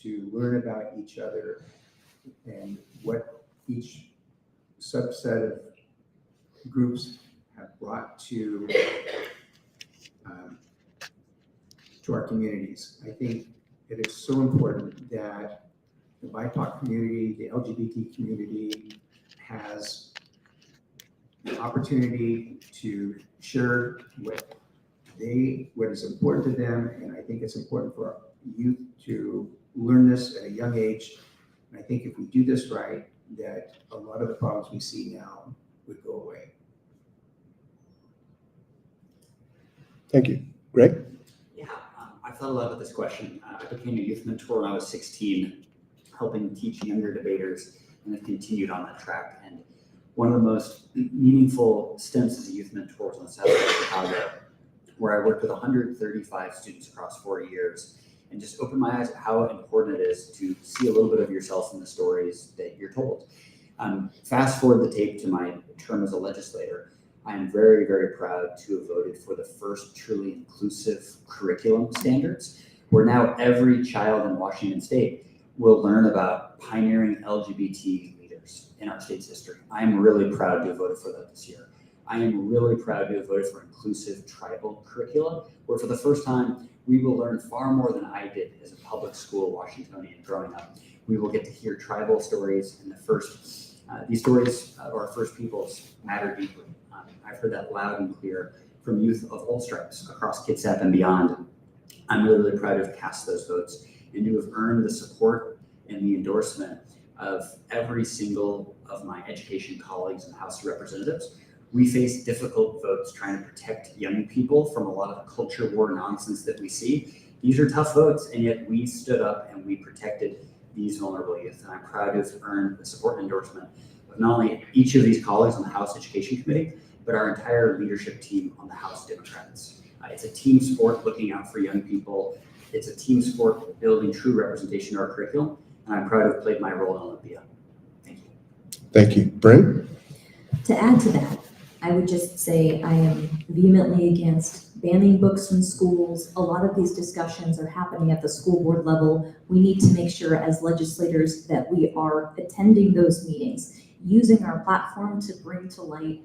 to learn about each other and what each subset of groups have brought to our communities. I think it is so important that the BIPOC community, the LGBT community has the opportunity to share what is important to them, and I think it's important for our youth to learn this at a young age. And I think if we do this right, that a lot of the problems we see now would go away. Thank you. Greg? Yeah, I've thought a lot about this question. I became a youth mentor when I was 16, helping teach younger debaters, and have continued on that track. And one of the most meaningful stints as a youth mentor was on the south side of Chicago, where I worked with 135 students across 4 years, and just opened my eyes at how important it is to see a little bit of yourself in the stories that you're told. Fast forward the tape to my term as a legislator. I am very, very proud to have voted for the first truly inclusive curriculum standards, where now every child in Washington State will learn about pioneering LGBT leaders in our state's history. I am really proud to have voted for that this year. I am really proud to have voted for inclusive tribal curricula, where for the first time, we will learn far more than I did as a public school Washingtonian growing up. We will get to hear tribal stories, and these stories of our first peoples matter deeply. I've heard that loud and clear from youth of all stripes across Kitsap and beyond. I'm really, really proud to have cast those votes and to have earned the support and the endorsement of every single of my education colleagues in the House of Representatives. We face difficult votes trying to protect young people from a lot of the culture war nonsense that we see. These are tough votes, and yet we stood up and we protected these vulnerable youth. And I'm proud to have earned the support and endorsement of not only each of these colleagues on the House Education Committee, but our entire leadership team on the House Democrats. It's a team sport looking out for young people. It's a team sport building true representation in our curriculum, and I'm proud to have played my role in Olympia. Thank you. Thank you. Brynn? To add to that, I would just say I am vehemently against banning books from schools. A lot of these discussions are happening at the school board level. We need to make sure as legislators that we are attending those meetings, using our platform to bring to light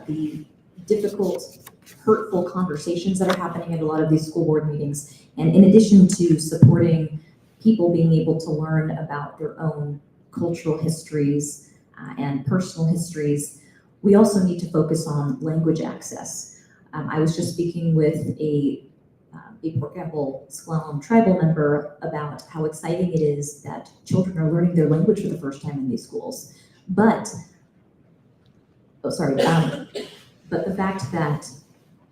the difficult, hurtful conversations that are happening at a lot of these school board meetings. And in addition to supporting people being able to learn about their own cultural histories and personal histories, we also need to focus on language access. I was just speaking with a Port Campbell S'Klallam tribal member about how exciting it is that children are learning their language for the first time in these schools. But the fact that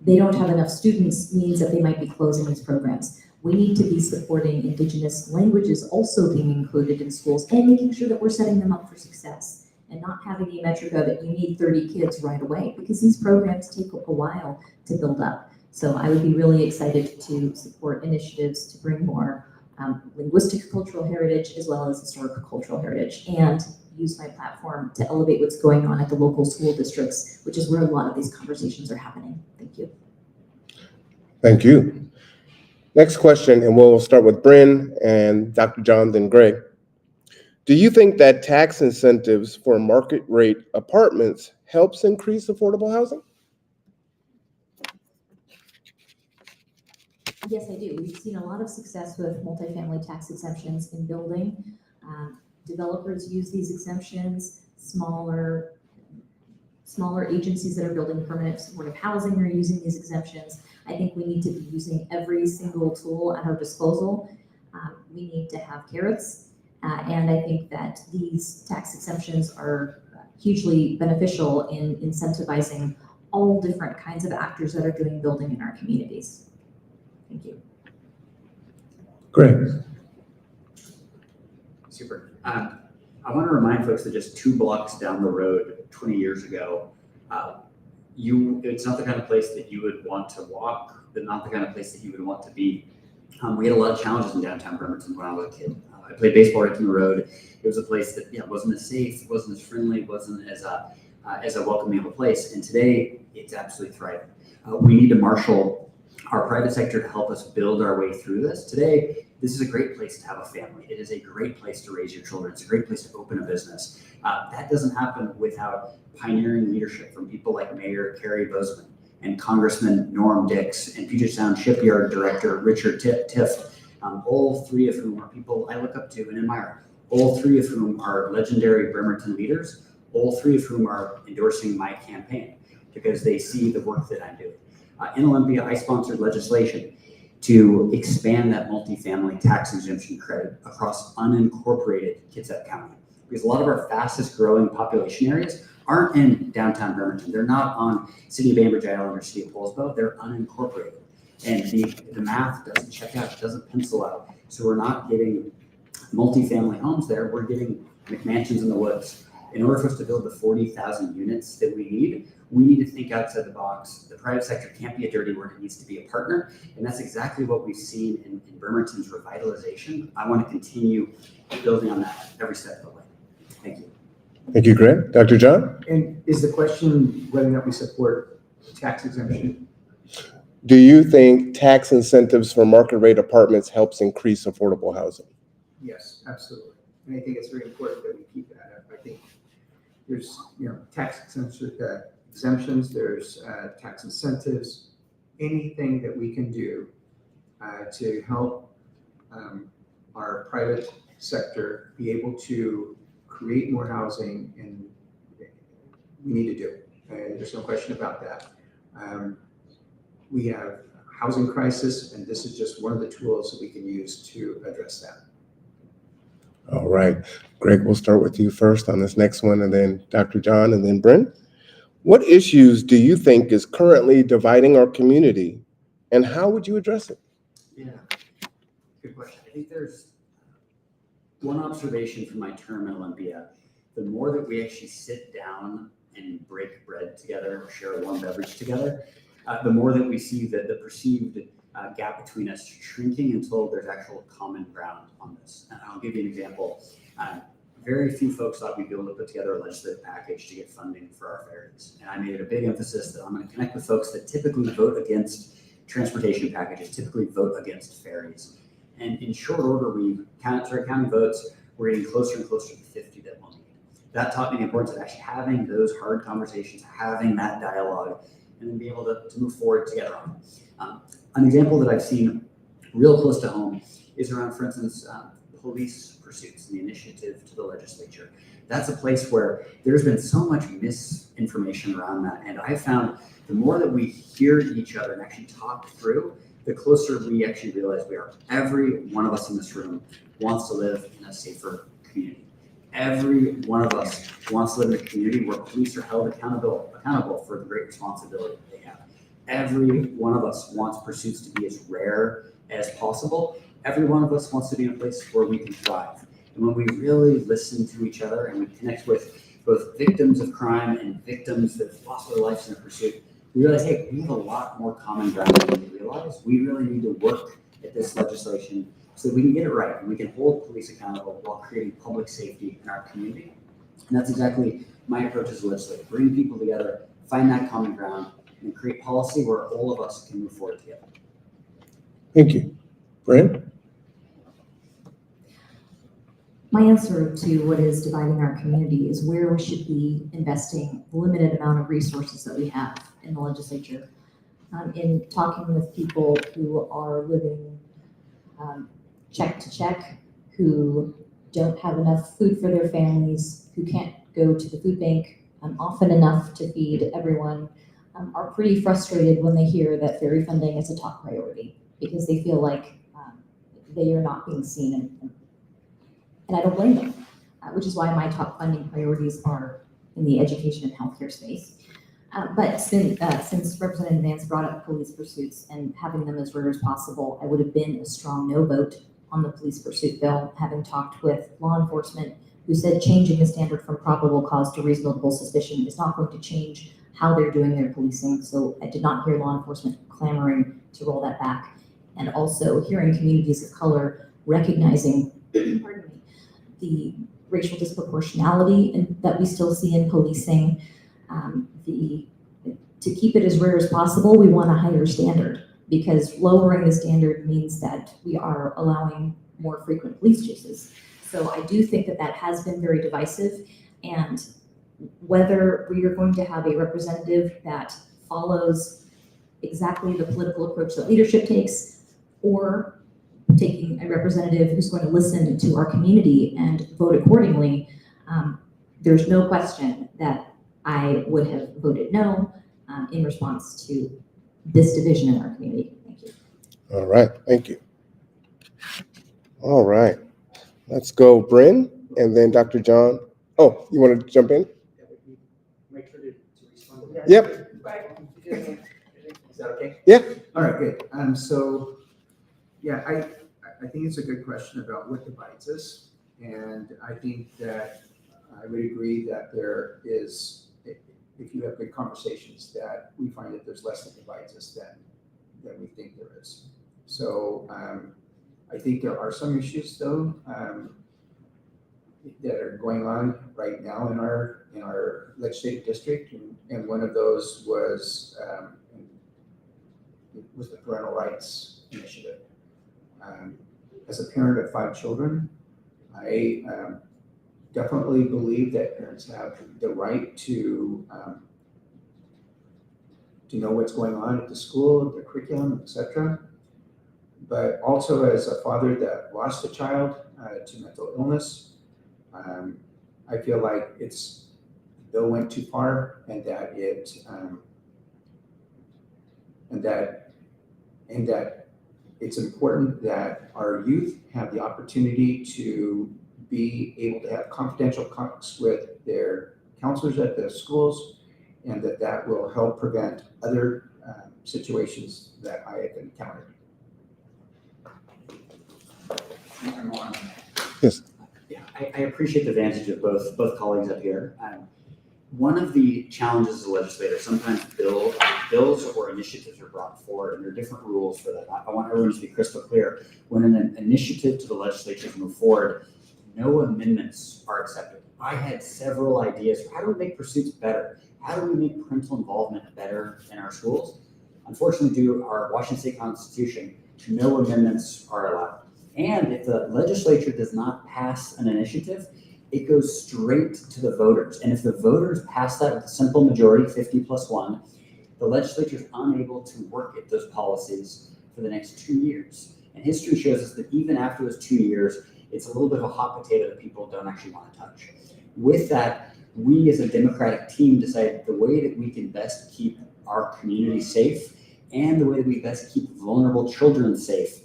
they don't have enough students means that they might be closing these programs. We need to be supporting Indigenous languages also being included in schools and making sure that we're setting them up for success and not having a metric of that you need 30 kids right away, because these programs take a while to build up. So I would be really excited to support initiatives to bring more linguistic cultural heritage as well as historical cultural heritage, and use my platform to elevate what's going on at the local school districts, which is where a lot of these conversations are happening. Thank you. Thank you. Next question, and we'll start with Brynn and Dr. John, then Greg. Do you think that tax incentives for market rate apartments helps increase affordable housing? Yes, I do. We've seen a lot of success with multifamily tax exemptions in building. Developers use these exemptions. Smaller agencies that are building permanent supportive housing are using these exemptions. I think we need to be using every single tool at our disposal. We need to have carrots, and I think that these tax exemptions are hugely beneficial in incentivizing all different kinds of actors that are doing building in our communities. Thank you. Great. Super. I want to remind folks that just 2 blocks down the road, 20 years ago, it's not the kind of place that you would want to walk, but not the kind of place that you would want to be. We had a lot of challenges in downtown Bremerton when I was a kid. I played baseball right from the road. It was a place that wasn't as safe, wasn't as friendly, wasn't as a welcoming of a place. And today, it's absolutely thriving. We need to marshal our private sector to help us build our way through this. Today, this is a great place to have a family. It is a great place to raise your children. It's a great place to open a business. That doesn't happen without pioneering leadership from people like Mayor Kerry Bozeman and Congressman Norm Dix and Puget Sound Shipyard Director Richard Tiff, all 3 of whom are people I look up to and admire, all 3 of whom are legendary Bremerton leaders, all 3 of whom are endorsing my campaign because they see the work that I'm doing. In Olympia, I sponsored legislation to expand that multifamily tax exemption credit across unincorporated Kitsap County, because a lot of our fastest growing population areas aren't in downtown Bremerton. They're not on City of Bainbridge Island or City of Poulsbo. They're unincorporated. And the math doesn't check out, it doesn't pencil out. So we're not getting multifamily homes there. We're getting McMansions in the woods. In order for us to build the 40,000 units that we need to think outside the box. The private sector can't be a dirty word, it needs to be a partner. And that's exactly what we've seen in Bremerton's revitalization. I want to continue building on that every step of the way. Thank you. Thank you, Greg. Dr. John? And is the question whether or not we support tax exemption? Do you think tax incentives for market rate apartments helps increase affordable housing? Yes, absolutely. And I think it's very important that we keep that up. I think there's, tax exemptions, there's tax incentives, anything that we can do to help our private sector be able to create more housing, and we need to do it. And there's no question about that. We have a housing crisis, and this is just one of the tools that we can use to address that. All right. Greg, we'll start with you first on this next one, and then Dr. John, and then Brynn. What issues do you think is currently dividing our community, and how would you address it? Yeah, good question. I think there's one observation from my term in Olympia. The more that we actually sit down and break bread together or share a warm beverage together, the more that we see that the perceived gap between us shrinking until there's actual common ground on this. And I'll give you an example. Very few folks thought we'd be able to put together a legislative package to get funding for our ferries. And I made it a big emphasis that I'm going to connect with folks that typically vote against transportation packages, typically vote against ferries. And in short order, we started counting votes. We're getting closer and closer to 50 that we'll need. That taught me the importance of actually having those hard conversations, having that dialogue, and then be able to move forward together on it. An example that I've seen real close to home is around, for instance, police pursuits and the initiative to the legislature. That's a place where there's been so much misinformation around that. And I found the more that we hear each other and actually talk through, the closer we actually realize we are. Every one of us in this room wants to live in a safer community. Every one of us wants to live in a community where police are held accountable for the great responsibility that they have. Every one of us wants pursuits to be as rare as possible. Every one of us wants to be in a place where we can thrive. And when we really listen to each other and we connect with both victims of crime and victims that have lost their lives in the pursuit, we realize, hey, we have a lot more common ground than we realize. We really need to work at this legislation so that we can get it right and we can hold police accountable while creating public safety in our community. And that's exactly my approach as a legislator: bring people together, find that common ground, and create policy where all of us can move forward together. Thank you. Brynn? My answer to what is dividing our community is where we should be investing the limited amount of resources that we have in the legislature. In talking with people who are living check to check, who don't have enough food for their families, who can't go to the food bank often enough to feed everyone, are pretty frustrated when they hear that ferry funding is a top priority, because they feel like they are not being seen. And I don't blame them, which is why my top funding priorities are in the education and healthcare space. But since Representative Nance brought up police pursuits and having them as rare as possible, I would have been a strong no vote on the police pursuit bill, having talked with law enforcement who said changing the standard from probable cause to reasonable suspicion is not going to change how they're doing their policing. So I did not hear law enforcement clamoring to roll that back. And also hearing communities of color recognizing, pardon me, the racial disproportionality that we still see in policing. To keep it as rare as possible, we want a higher standard, because lowering the standard means that we are allowing more frequent police chases. So I do think that has been very divisive, and whether we are going to have a representative that follows exactly the political approach that leadership takes, or taking a representative who's going to listen to our community and vote accordingly, there's no question that I would have voted no in response to this division in our community. Thank you. All right, thank you. All right, let's go Brynn and then Dr. John. Oh, you want to jump in? Make sure to respond to that. Yep. Is that okay? Yeah. All right, good. So, yeah, I think it's a good question about what divides us. And I think that I would agree that there is, if you have good conversations, that we find that there's less that divides us than we think there is. So I think there are some issues, though, that are going on right now in our legislative district, and one of those was the parental rights initiative. As a parent of 5 children, I definitely believe that parents have the right to know what's going on at the school, the curriculum, etc. But also, as a father that lost a child to mental illness, I feel like the bill went too far, and that it's important that our youth have the opportunity to be able to have confidential talks with their counselors at the schools, and that will help prevent other situations that I have encountered. Yes. Yeah, I appreciate the advantage of both colleagues up here. One of the challenges as a legislator, sometimes bills or initiatives are brought forward, and there are different rules for that. I want everyone to be crystal clear. When an initiative to the legislature is moved forward, no amendments are accepted. I had several ideas for how do we make pursuits better? How do we make parental involvement better in our schools? Unfortunately, due to our Washington State Constitution, no amendments are allowed. And if the legislature does not pass an initiative, it goes straight to the voters. And if the voters pass that with a simple majority, 50+1, the legislature is unable to work at those policies for the next 2 years. And history shows us that even after those 2 years, it's a little bit of a hot potato that people don't actually want to touch. With that, we as a Democratic team decided the way that we can best keep our community safe and the way that we best keep vulnerable children safe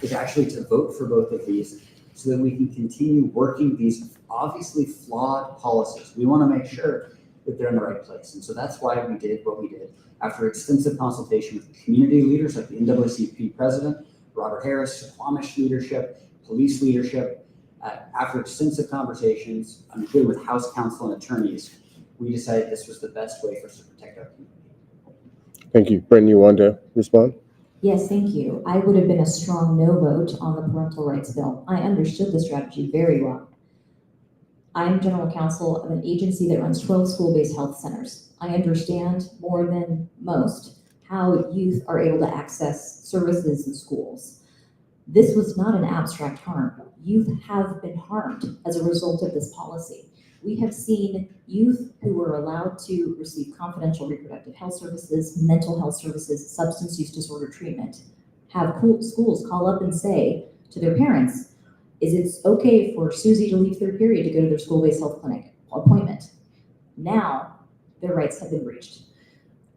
is actually to vote for both of these so that we can continue working these obviously flawed policies. We want to make sure that they're in the right place. And so that's why we did what we did. After extensive consultation with community leaders like the NAACP president, Robert Harris, Squamish leadership, police leadership. After extensive conversations, including with House counsel and attorneys, we decided this was the best way for us to protect our community. Thank you. Brynn, you want to respond? Yes, thank you. I would have been a strong no vote on the parental rights bill. I understood the strategy very well. I'm general counsel of an agency that runs 12 school-based health centers. I understand more than most how youth are able to access services in schools. This was not an abstract harm. Youth have been harmed as a result of this policy. We have seen youth who were allowed to receive confidential reproductive health services, mental health services, substance use disorder treatment, have schools call up and say to their parents, is it okay for Susie to leave third period to go to their school-based health clinic appointment? Now, their rights have been breached.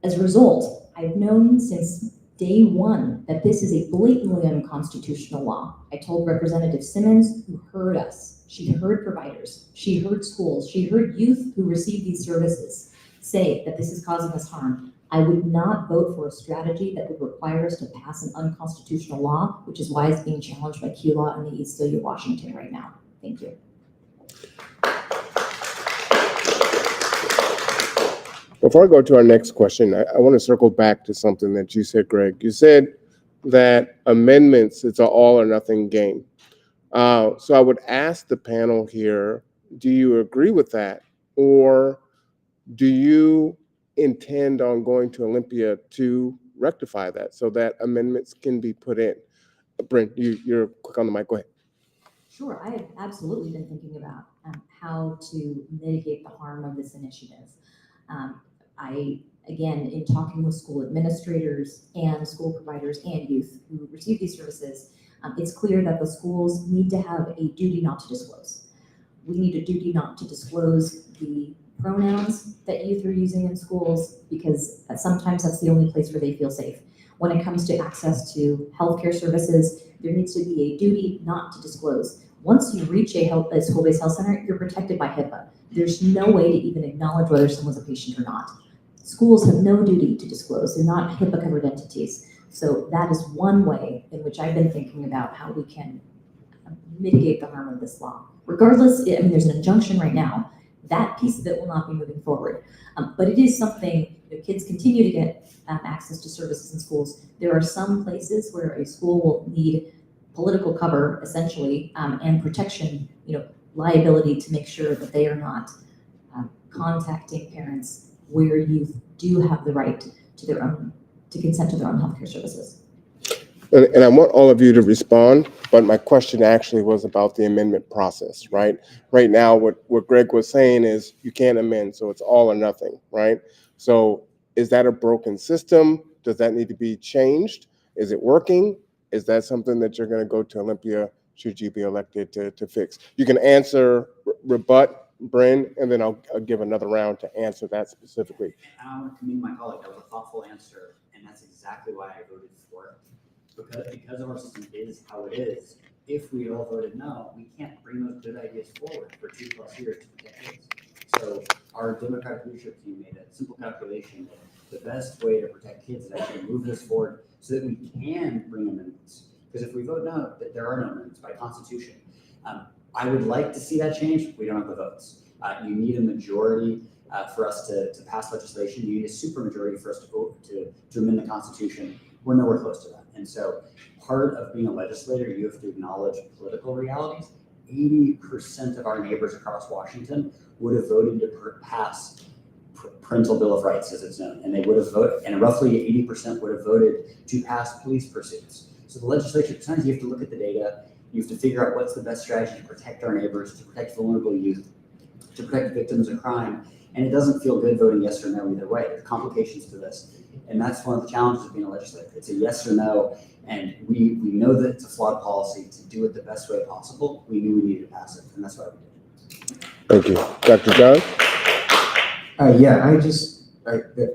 As a result, I've known since day one that this is a blatantly unconstitutional law. I told Representative Simmons, who heard us. She heard providers, she heard schools, she heard youth who receive these services say that this is causing us harm. I would not vote for a strategy that would require us to pass an unconstitutional law, which is why it's being challenged by Q Law in the ACLU of Washington right now. Thank you. Before I go to our next question, I want to circle back to something that you said, Greg. You said that amendments, it's an all or nothing game. So I would ask the panel here, do you agree with that? Or do you intend on going to Olympia to rectify that so that amendments can be put in? Brynn, you're quick on the mic, go ahead. Sure, I have absolutely been thinking about how to mitigate the harm of this initiative. Again, in talking with school administrators and school providers and youth who receive these services, it's clear that the schools need to have a duty not to disclose. We need a duty not to disclose the pronouns that youth are using in schools because sometimes that's the only place where they feel safe. When it comes to access to healthcare services, there needs to be a duty not to disclose. Once you reach a school-based health center, you're protected by HIPAA. There's no way to even acknowledge whether someone's a patient or not. Schools have no duty to disclose. They're not HIPAA-covered entities. So that is one way in which I've been thinking about how we can mitigate the harm of this law. Regardless, I mean, there's an injunction right now. That piece of it will not be moving forward. But it is something that kids continue to get access to services in schools. There are some places where a school will need political cover, essentially, and protection, liability to make sure that they are not contacting parents where youth do have the right to consent to their own healthcare services. And I want all of you to respond, but my question actually was about the amendment process, right? Right now, what Greg was saying is you can't amend, so it's all or nothing, right? So is that a broken system? Does that need to be changed? Is it working? Is that something that you're going to go to Olympia, should you be elected, to fix? You can answer, rebut, Brynn, and then I'll give another round to answer that specifically. And I want to commend my colleague. That was a thoughtful answer, and that's exactly why I voted for it. Because our system is how it is, if we all voted no, we can't bring those good ideas forward for 2+ years to protect kids. So our Democratic leadership team made a simple calculation that the best way to protect kids is actually move this forward so that we can bring amendments. Because if we vote no, there are no amendments by Constitution. I would like to see that change. We don't have the votes. You need a majority for us to pass legislation. You need a supermajority for us to vote to amend the Constitution. We're nowhere close to that. And so part of being a legislator, you have to acknowledge political realities. 80% of our neighbors across Washington would have voted to pass parental bill of rights, as it's known, and they would have voted, and roughly 80% would have voted to pass police pursuits. So the legislature, sometimes you have to look at the data, you have to figure out what's the best strategy to protect our neighbors, to protect vulnerable youth, to protect victims of crime, and it doesn't feel good voting yes or no either way. There's complications to this, and that's one of the challenges of being a legislator. It's a yes or no, and we know that it's a flawed policy. To do it the best way possible, we knew we needed to pass it, and that's why we did it. Thank you. Dr. John? I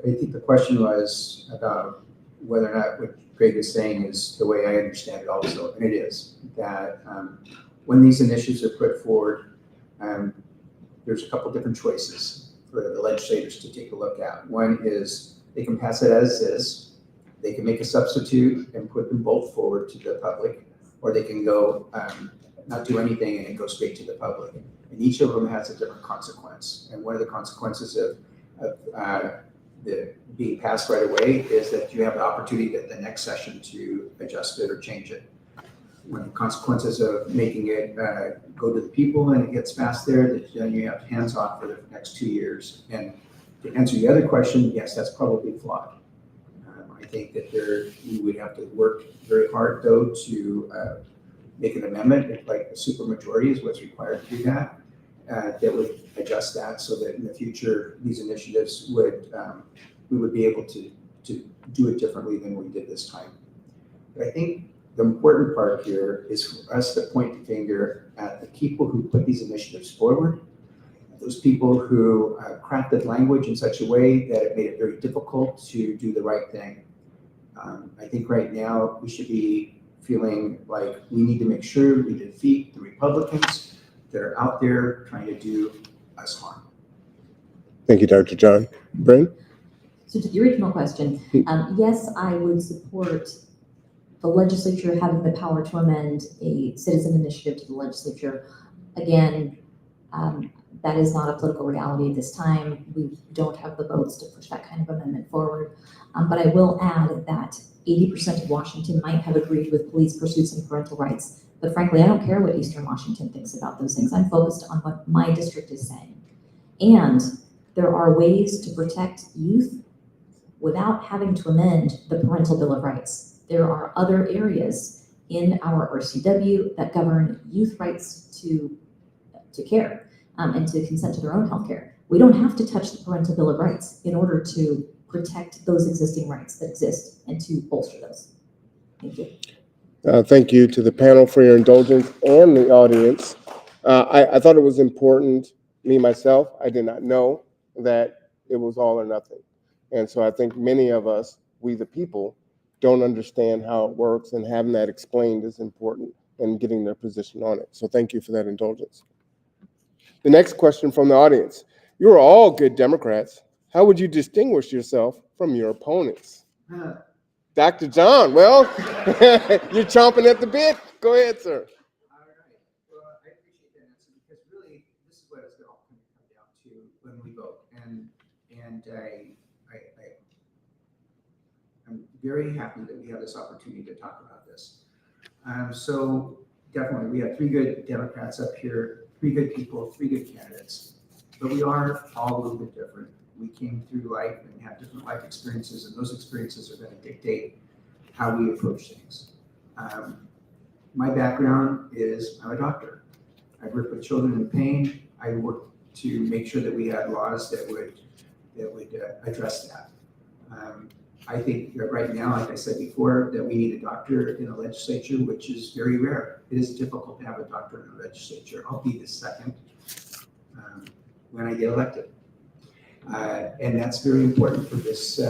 think the question was about whether or not what Greg is saying is the way I understand it also, and it is, that when these initiatives are put forward, there's a couple different choices for the legislators to take a look at. One is they can pass it as is, They can make a substitute and put them both forward to the public, or they can go not do anything and go straight to the public. And each of them has a different consequence. And one of the consequences of the being passed right away is that you have the opportunity at the next session to adjust it or change it. When the consequences of making it go to the people and it gets passed there, then you have hands off for the next 2 years. And to answer the other question, yes, that's probably flawed. I think that you would have to work very hard, though, to make an amendment, like a supermajority is what's required to do that, that would adjust that so that in the future, these initiatives would, we would be able to do it differently than we did this time. But I think the important part here is for us to point the finger at the people who put these initiatives forward, those people who crafted language in such a way that it made it very difficult to do the right thing. I think right now we should be feeling like we need to make sure we defeat the Republicans that are out there trying to do us harm. Thank you, Dr. John. Brynn? So to the original question, yes, I would support the legislature having the power to amend a citizen initiative to the legislature. Again, that is not a political reality at this time. We don't have the votes to push that kind of amendment forward. But I will add that 80% of Washington might have agreed with police pursuits and parental rights. But frankly, I don't care what Eastern Washington thinks about those things. I'm focused on what my district is saying. And there are ways to protect youth without having to amend the Parental Bill of Rights. There are other areas in our RCW that govern youth rights to care and to consent to their own health care. We don't have to touch the Parental Bill of Rights in order to protect those existing rights that exist and to bolster those. Thank you. Thank you to the panel for your indulgence and the audience. I thought it was important, me, myself, I did not know that it was all or nothing. And so I think many of us, we the people, don't understand how it works, and having that explained is important and getting their position on it. So thank you for that indulgence. The next question from the audience. You are all good Democrats. How would you distinguish yourself from your opponents? Dr. John, well, you're chomping at the bit. Go ahead, sir. All right. Well, I appreciate that answer because really this is what it's all going to come down to when we vote. And I'm very happy that we have this opportunity to talk about this. So definitely, we have 3 good Democrats up here, 3 good people, 3 good candidates, but we are all a little bit different. We came through life and have different life experiences, and those experiences are going to dictate how we approach things. My background is I'm a doctor. I've worked with children in pain. I worked to make sure that we had laws that would address that. I think that right now, like I said before, that we need a doctor in the legislature, which is very rare. It is difficult to have a doctor in the legislature. I'll be the second when I get elected. And that's very important for this,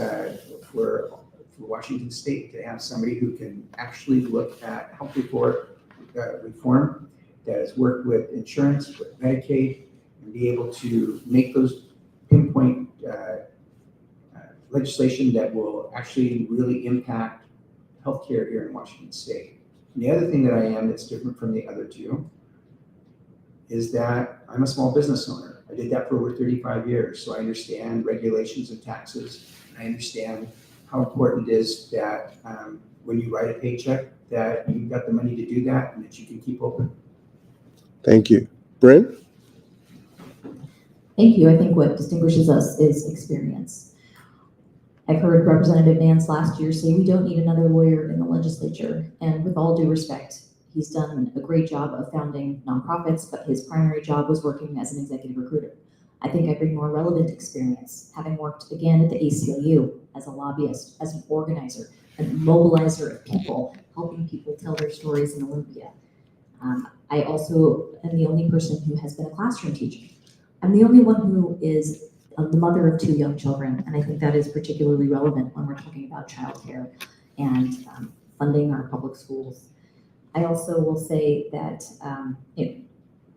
for Washington State to have somebody who can actually look at health reform that has worked with insurance, with Medicaid, and be able to make those pinpoint legislation that will actually really impact healthcare here in Washington State. And the other thing that I am that's different from the other 2 is that I'm a small business owner. I did that for over 35 years, so I understand regulations and taxes. I understand how important it is that when you write a paycheck, that you've got the money to do that and that you can keep open. Thank you. Brynn? Thank you. I think what distinguishes us is experience. I've heard Representative Nance last year say we don't need another lawyer in the legislature, and with all due respect, he's done a great job of founding nonprofits, but his primary job was working as an executive recruiter. I think I bring more relevant experience, having worked again at the ACLU as a lobbyist, as an organizer, a mobilizer of people, helping people tell their stories in Olympia. I also am the only person who has been a classroom teacher. I'm the only one who is the mother of 2 young children, and I think that is particularly relevant when we're talking about childcare and funding our public schools. I also will say that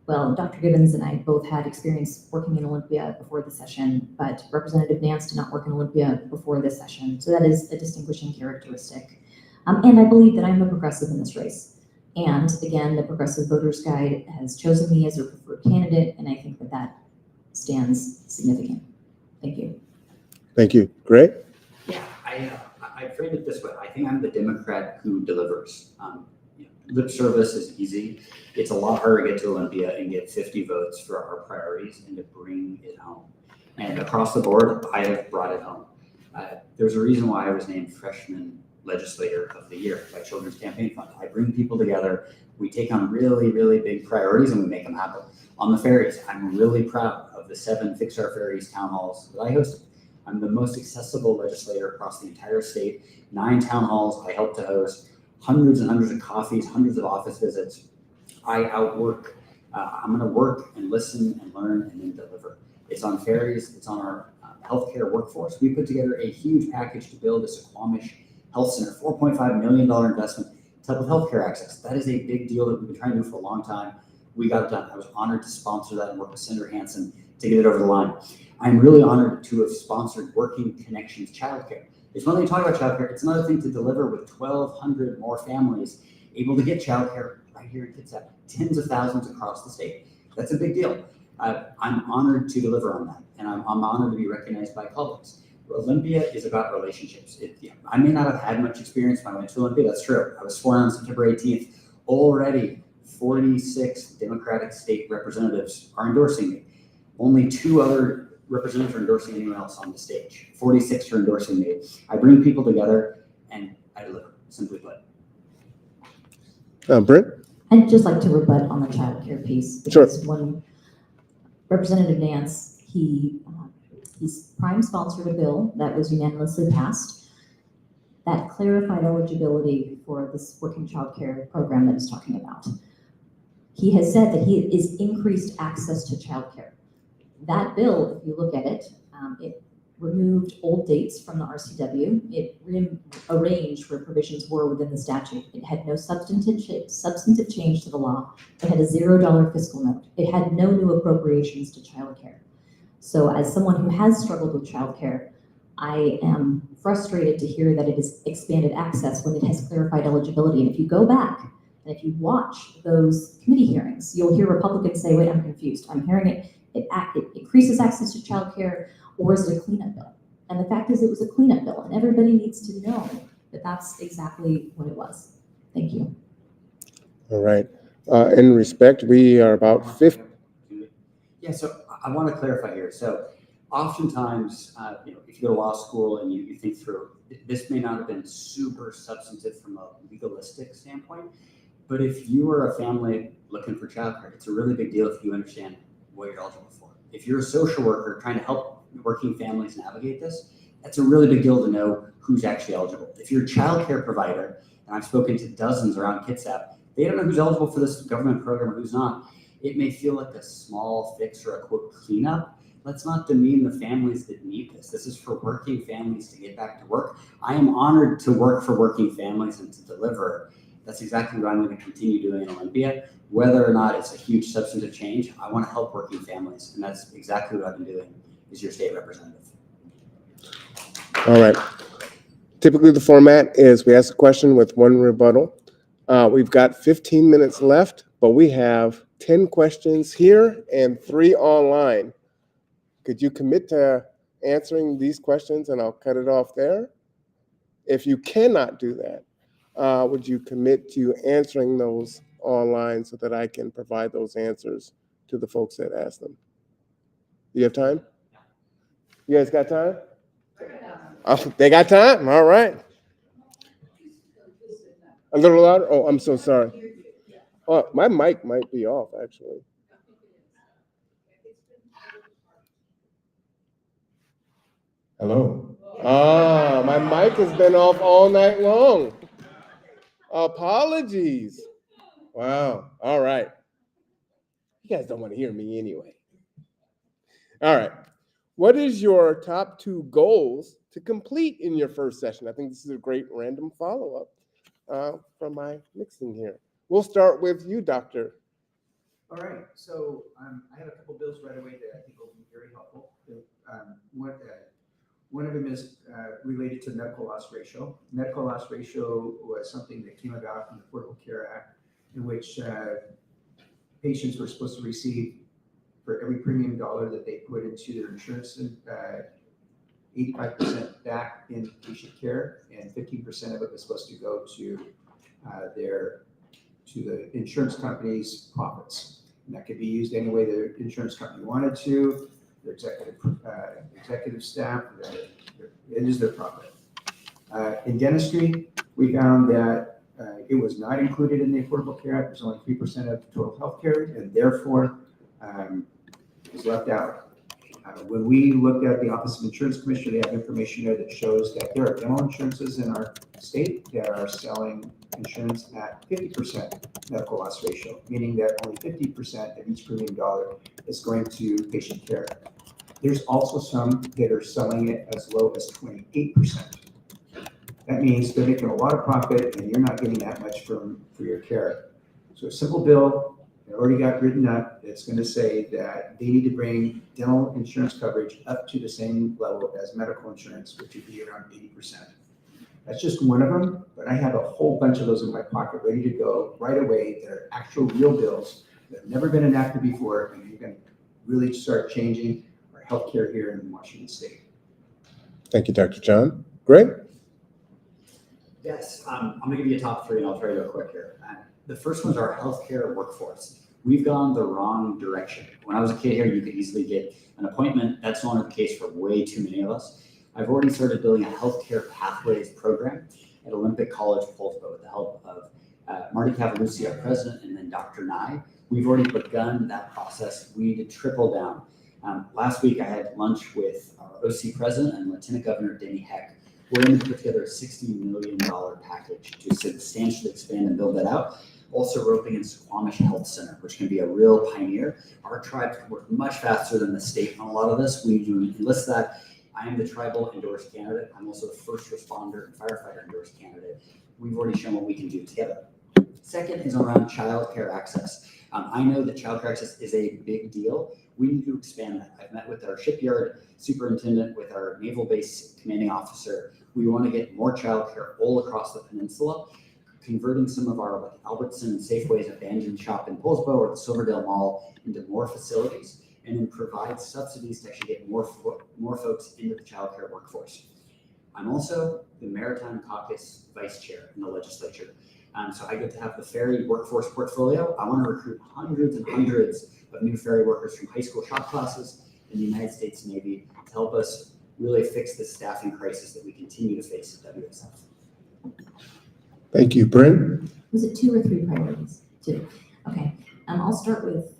Well, Dr. Gibbons and I both had experience working in Olympia before the session, but Representative Nance did not work in Olympia before this session. So that is a distinguishing characteristic. And I believe that I'm a progressive in this race. And again, the Progressive Voters Guide has chosen me as a preferred candidate, and I think that that stands significant. Thank you. Thank you. Great. Yeah, I framed it this way. I think I'm the Democrat who delivers. Lip service is easy. It's a lot harder to get to Olympia and get 50 votes for our priorities and to bring it home. And across the board, I have brought it home. There's a reason why I was named Freshman Legislator of the Year by Children's Campaign Fund. I bring people together. We take on really, really big priorities and we make them happen. On the ferries, I'm really proud of the 7 Fix Our Ferries town halls that I hosted. I'm the most accessible legislator across the entire state. 9 town halls I helped to host, hundreds and hundreds of coffees, hundreds of office visits. I outwork. I'm going to work and listen and learn and then deliver. It's on ferries. It's on our healthcare workforce. We put together a huge package to build a Suquamish Health Center, $4.5 million investment to help with healthcare access. That is a big deal that we've been trying to do for a long time. We got it done. I was honored to sponsor that and work with Senator Hansen to get it over the line. I'm really honored to have sponsored Working Connections Childcare. It's one thing to talk about childcare. It's another thing to deliver with 1,200 more families able to get childcare right here in Kitsap, tens of thousands across the state. That's a big deal. I'm honored to deliver on that, and I'm honored to be recognized by colleagues. Olympia is about relationships. I may not have had much experience when I went to Olympia. That's true. I was sworn on September 18th. Already, 46 Democratic state representatives are endorsing me. Only 2 other representatives are endorsing anyone else on the stage. 46 are endorsing me. I bring people together and I deliver, simply put. Brynn? I'd just like to rebut on the child care piece. Because Sure. when Representative Nance, he's prime sponsored a bill that was unanimously passed that clarified eligibility for this working child care program that he's talking about. He has said that he is increased access to child care. That bill, if you look at it, it removed old dates from the RCW. It rearranged where provisions were within the statute. It had no substantive change to the law. It had a $0 fiscal note. It had no new appropriations to child care. So as someone who has struggled with child care, I am frustrated to hear that it has expanded access when it has clarified eligibility. And if you go back and if you watch those committee hearings, you'll hear Republicans say, wait, I'm confused. I'm hearing it increases access to child care, or is it a cleanup bill? And the fact is it was a cleanup bill, and everybody needs to know that that's exactly what it was. Thank you. All right. In respect, we are about 50. Yeah, so I want to clarify here. So oftentimes, if you go to law school and you think through, this may not have been super substantive from a legalistic standpoint, but if you are a family looking for childcare, it's a really big deal if you understand what you're eligible for. If you're a social worker trying to help working families navigate this, that's a really big deal to know who's actually eligible. If you're a child care provider, and I've spoken to dozens around Kitsap, they don't know who's eligible for this government program or who's not. It may feel like a small fix or a quote cleanup. Let's not demean the families that need this. This is for working families to get back to work. I am honored to work for working families and to deliver. That's exactly what I'm going to continue doing in Olympia. Whether or not it's a huge substantive change, I want to help working families. And that's exactly what I've been doing as your state representative. All right. Typically, the format is we ask a question with 1 rebuttal. We've got 15 minutes left, but we have 10 questions here and 3 online. Could you commit to answering these questions and I'll cut it off there? If you cannot do that, would you commit to answering those online so that I can provide those answers to the folks that asked them? You have time? You guys got time? Oh, they got time? All right. A little louder? Oh, I'm so sorry. Oh, my mic might be off, actually. Hello. My mic has been off all night long. Apologies. Wow. All right. You guys don't want to hear me anyway. All right. What is your top 2 goals to complete in your first session? I think this is a great random follow-up from my mixing here. We'll start with you, Dr. All right, so I have a couple bills right away that I think will be very helpful. One of them is related to medical loss ratio. Medical loss ratio was something that came about in the Affordable Care Act, in which patients were supposed to receive, for every premium dollar that they put into their insurance, 85% back in patient care, and 15% of it was supposed to go to the insurance company's profits. And that could be used any way the insurance company wanted to, their executive staff, it is their profit. In dentistry, we found that it was not included in the Affordable Care Act. It was only 3% of total health care, and therefore it was left out. When we looked at the Office of Insurance Commissioner, they have information there that shows that there are dental insurances in our state that are selling insurance at 50% medical loss ratio, meaning that only 50% of each premium dollar is going to patient care. There's also some that are selling it as low as 28%. That means they're making a lot of profit and you're not getting that much for your care. So a simple bill, I already got written up, it's going to say that they need to bring dental insurance coverage up to the same level as medical insurance, which would be around 80%. That's just one of them, but I have a whole bunch of those in my pocket ready to go right away that are actual real bills that have never been enacted before, and you can really start changing our healthcare here in Washington State. Thank you, Dr. John. Greg? Yes, I'm going to give you a top three and I'll try to go quick here. The first one's our healthcare workforce. We've gone the wrong direction. When I was a kid here, you could easily get an appointment. That's not the case for way too many of us. I've already started building a healthcare pathways program at Olympic College, Polsbo, with the help of Marty Cavalucci, our president, and then Dr. Nye. We've already begun that process. We need to triple down. Last week, I had lunch with our OC president and Lieutenant Governor Denny Heck. We're going to put together a $60 million package to substantially expand and build that out. Also roping in Squamish Health Center, which can be a real pioneer. Our tribe can work much faster than the state on a lot of this. We do enlist that. I am the tribal endorsed candidate. I'm also the first responder and firefighter endorsed candidate. We've already shown what we can do together. Second is around child care access. I know that child care access is a big deal. We need to expand that. I've met with our shipyard superintendent, with our naval base commanding officer. We want to get more child care all across the peninsula, converting some of our Albertson and Safeway's abandoned shop in Polsbo or the Silverdale Mall into more facilities, and then provide subsidies to actually get more folks into the child care workforce. I'm also the Maritime Caucus Vice Chair in the legislature. So I get to have the ferry workforce portfolio. I want to recruit hundreds and hundreds of new ferry workers from high school shop classes in the United States Navy to help us really fix the staffing crisis that we continue to face at WSF. Thank you. Brynn? Was it 2 or 3 priorities? 2. Okay. I'll start with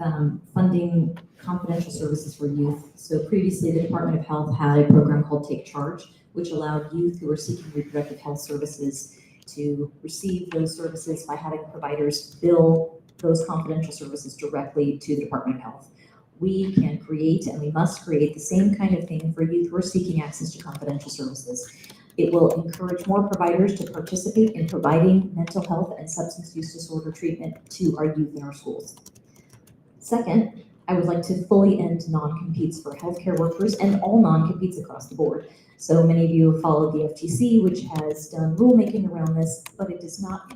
funding confidential services for youth. So previously, the Department of Health had a program called Take Charge, which allowed youth who are seeking reproductive health services to receive those services by having providers bill those confidential services directly to the Department of Health. We can create, and we must create, the same kind of thing for youth who are seeking access to confidential services. It will encourage more providers to participate in providing mental health and substance use disorder treatment to our youth in our schools. Second, I would like to fully end non-competes for healthcare workers and all non-competes across the board. So many of you have followed the FTC, which has done rulemaking around this, but it does not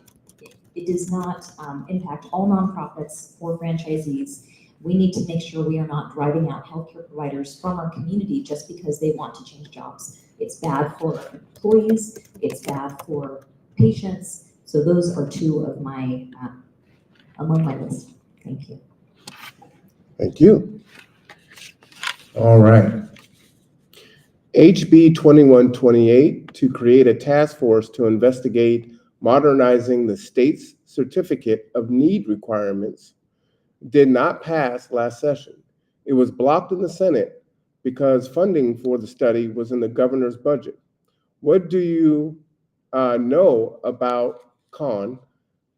impact all nonprofits or franchisees. We need to make sure we are not driving out healthcare providers from our community just because they want to change jobs. It's bad for employees, it's bad for patients. So those are 2 of my, among my list. Thank you. Thank you. All right. HB 2128, to create a task force to investigate modernizing the state's certificate of need requirements, did not pass last session. It was blocked in the Senate because funding for the study was in the governor's budget. What do you know about CON?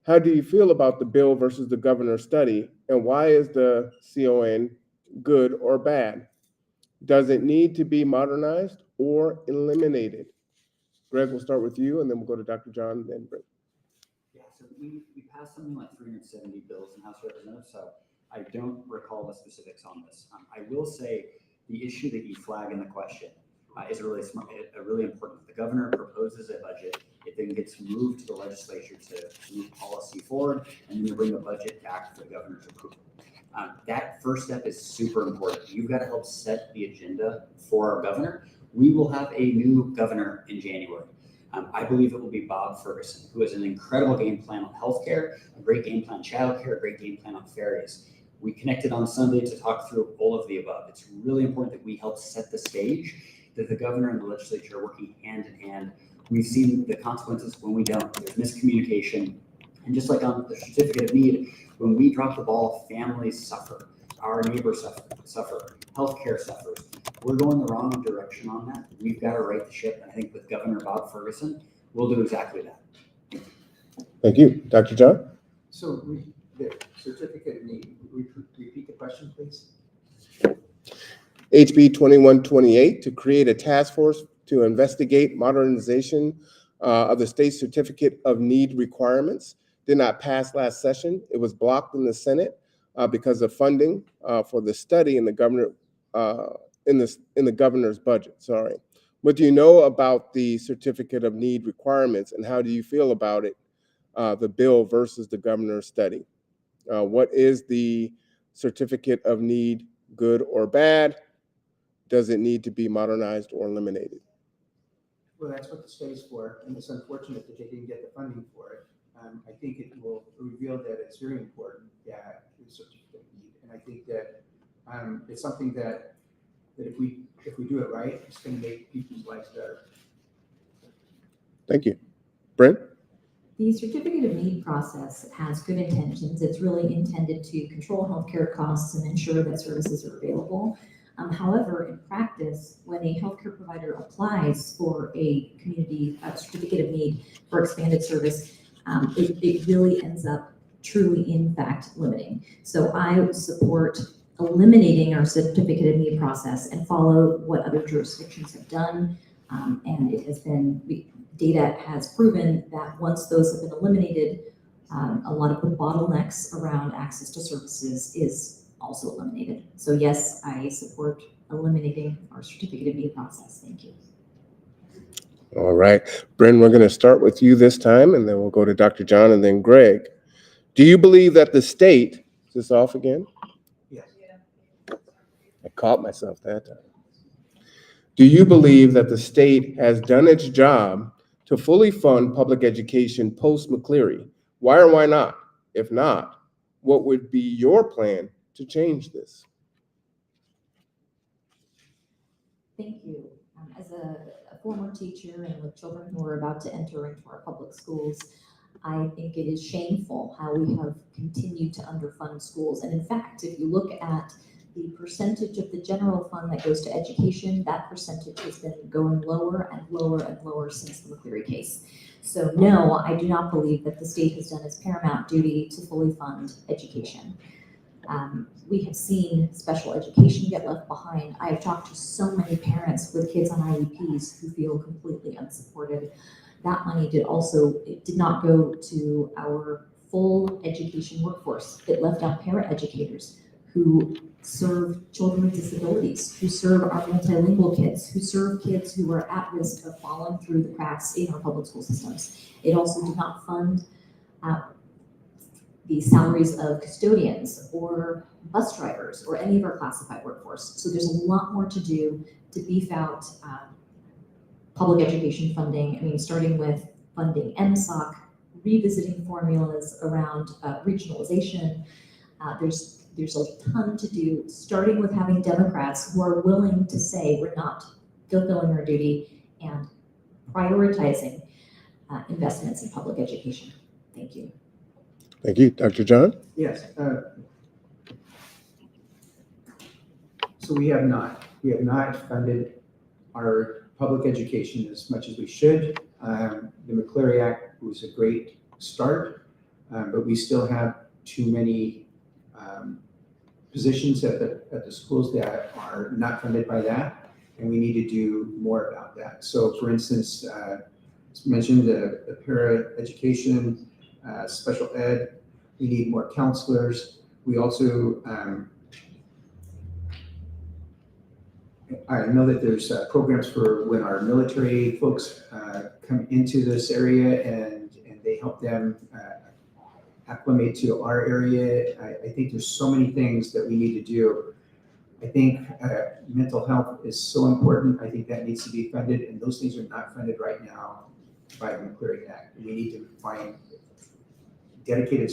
How do you feel about the bill versus the governor's study? And why is the CON good or bad? Does it need to be modernized or eliminated? Greg, we'll start with you, and then we'll go to Dr. John, then Brynn. Yeah, so we passed something like 370 bills in House Representatives, so I don't recall the specifics on this. I will say the issue that you flag in the question is really smart, really important. The governor proposes a budget, it then gets moved to the legislature to move policy forward, and then you bring the budget back for the governor's approval. That first step is super important. You've got to help set the agenda for our governor. We will have a new governor in January. I believe it will be Bob Ferguson, who has an incredible game plan on healthcare, a great game plan on childcare, a great game plan on ferries. We connected on Sunday to talk through all of the above. It's really important that we help set the stage, that the governor and the legislature are working hand in hand. We've seen the consequences when we don't. There's miscommunication. And just like on the certificate of need, when we drop the ball, families suffer, our neighbors suffer, healthcare suffers. We're going the wrong direction on that. We've got to right the ship. And I think with Governor Bob Ferguson, we'll do exactly that. Thank you. Dr. John? So the certificate of need, repeat the question, please. HB 2128 to create a task force to investigate modernization of the state certificate of need requirements did not pass last session. It was blocked in the Senate because of funding for the study in the governor in the governor's budget. Sorry. What do you know about the certificate of need requirements, and how do you feel about it, the bill versus the governor's study? What is the certificate of need, good or bad? Does it need to be modernized or eliminated? Well, that's what the study's for, and it's unfortunate that they didn't get the funding for it. I think it will reveal that it's very important that the certificate of need, and I think that it's something that if we do it right, it's going to make people's lives better. Thank you. Brynn? The certificate of need process has good intentions. It's really intended to control healthcare costs and ensure that services are available. However, in practice, when a healthcare provider applies for a community certificate of need for expanded service, it really ends up truly, in fact, limiting. So I would support eliminating our certificate of need process and follow what other jurisdictions have done. And it has been, data has proven that once those have been eliminated, a lot of the bottlenecks around access to services is also eliminated. So yes, I support eliminating our certificate of need process. Thank you. All right. Brynn, we're going to start with you this time, and then we'll go to Dr. John and then Greg. Do you believe that the state, is this off again? Yes. I caught myself that time. Do you believe that the state has done its job to fully fund public education post-McCleary? Why or why not? If not, what would be your plan to change this? Thank you. As a former teacher and with children who are about to enter into our public schools, I think it is shameful how we have continued to underfund schools. And in fact, if you look at the percentage of the general fund that goes to education, that percentage has been going lower and lower and lower since the McCleary case. So no, I do not believe that the state has done its paramount duty to fully fund education. We have seen special education get left behind. I have talked to so many parents with kids on IEPs who feel completely unsupported. That money it did not go to our full education workforce. It left out para-educators who serve children with disabilities, who serve our multilingual kids, who serve kids who are at risk of falling through the cracks in our public school systems. It also did not fund the salaries of custodians or bus drivers or any of our classified workforce. So there's a lot more to do to beef out public education funding. I mean, starting with funding MSOC, revisiting formulas around regionalization. There's a ton to do, starting with having Democrats who are willing to say we're not fulfilling our duty and prioritizing investments in public education. Thank you. Thank you. Dr. John? Yes. So we have not funded our public education as much as we should. The McCleary Act was a great start, but we still have too many positions at the schools that are not funded by that, and we need to do more about that. So for instance, as mentioned, the para education, special ed, we need more counselors, We also, I know that there's programs for when our military folks come into this area and they help them acclimate to our area. I think there's so many things that we need to do. I think mental health is so important. I think that needs to be funded, and those things are not funded right now by the McCleary Act. We need to find dedicated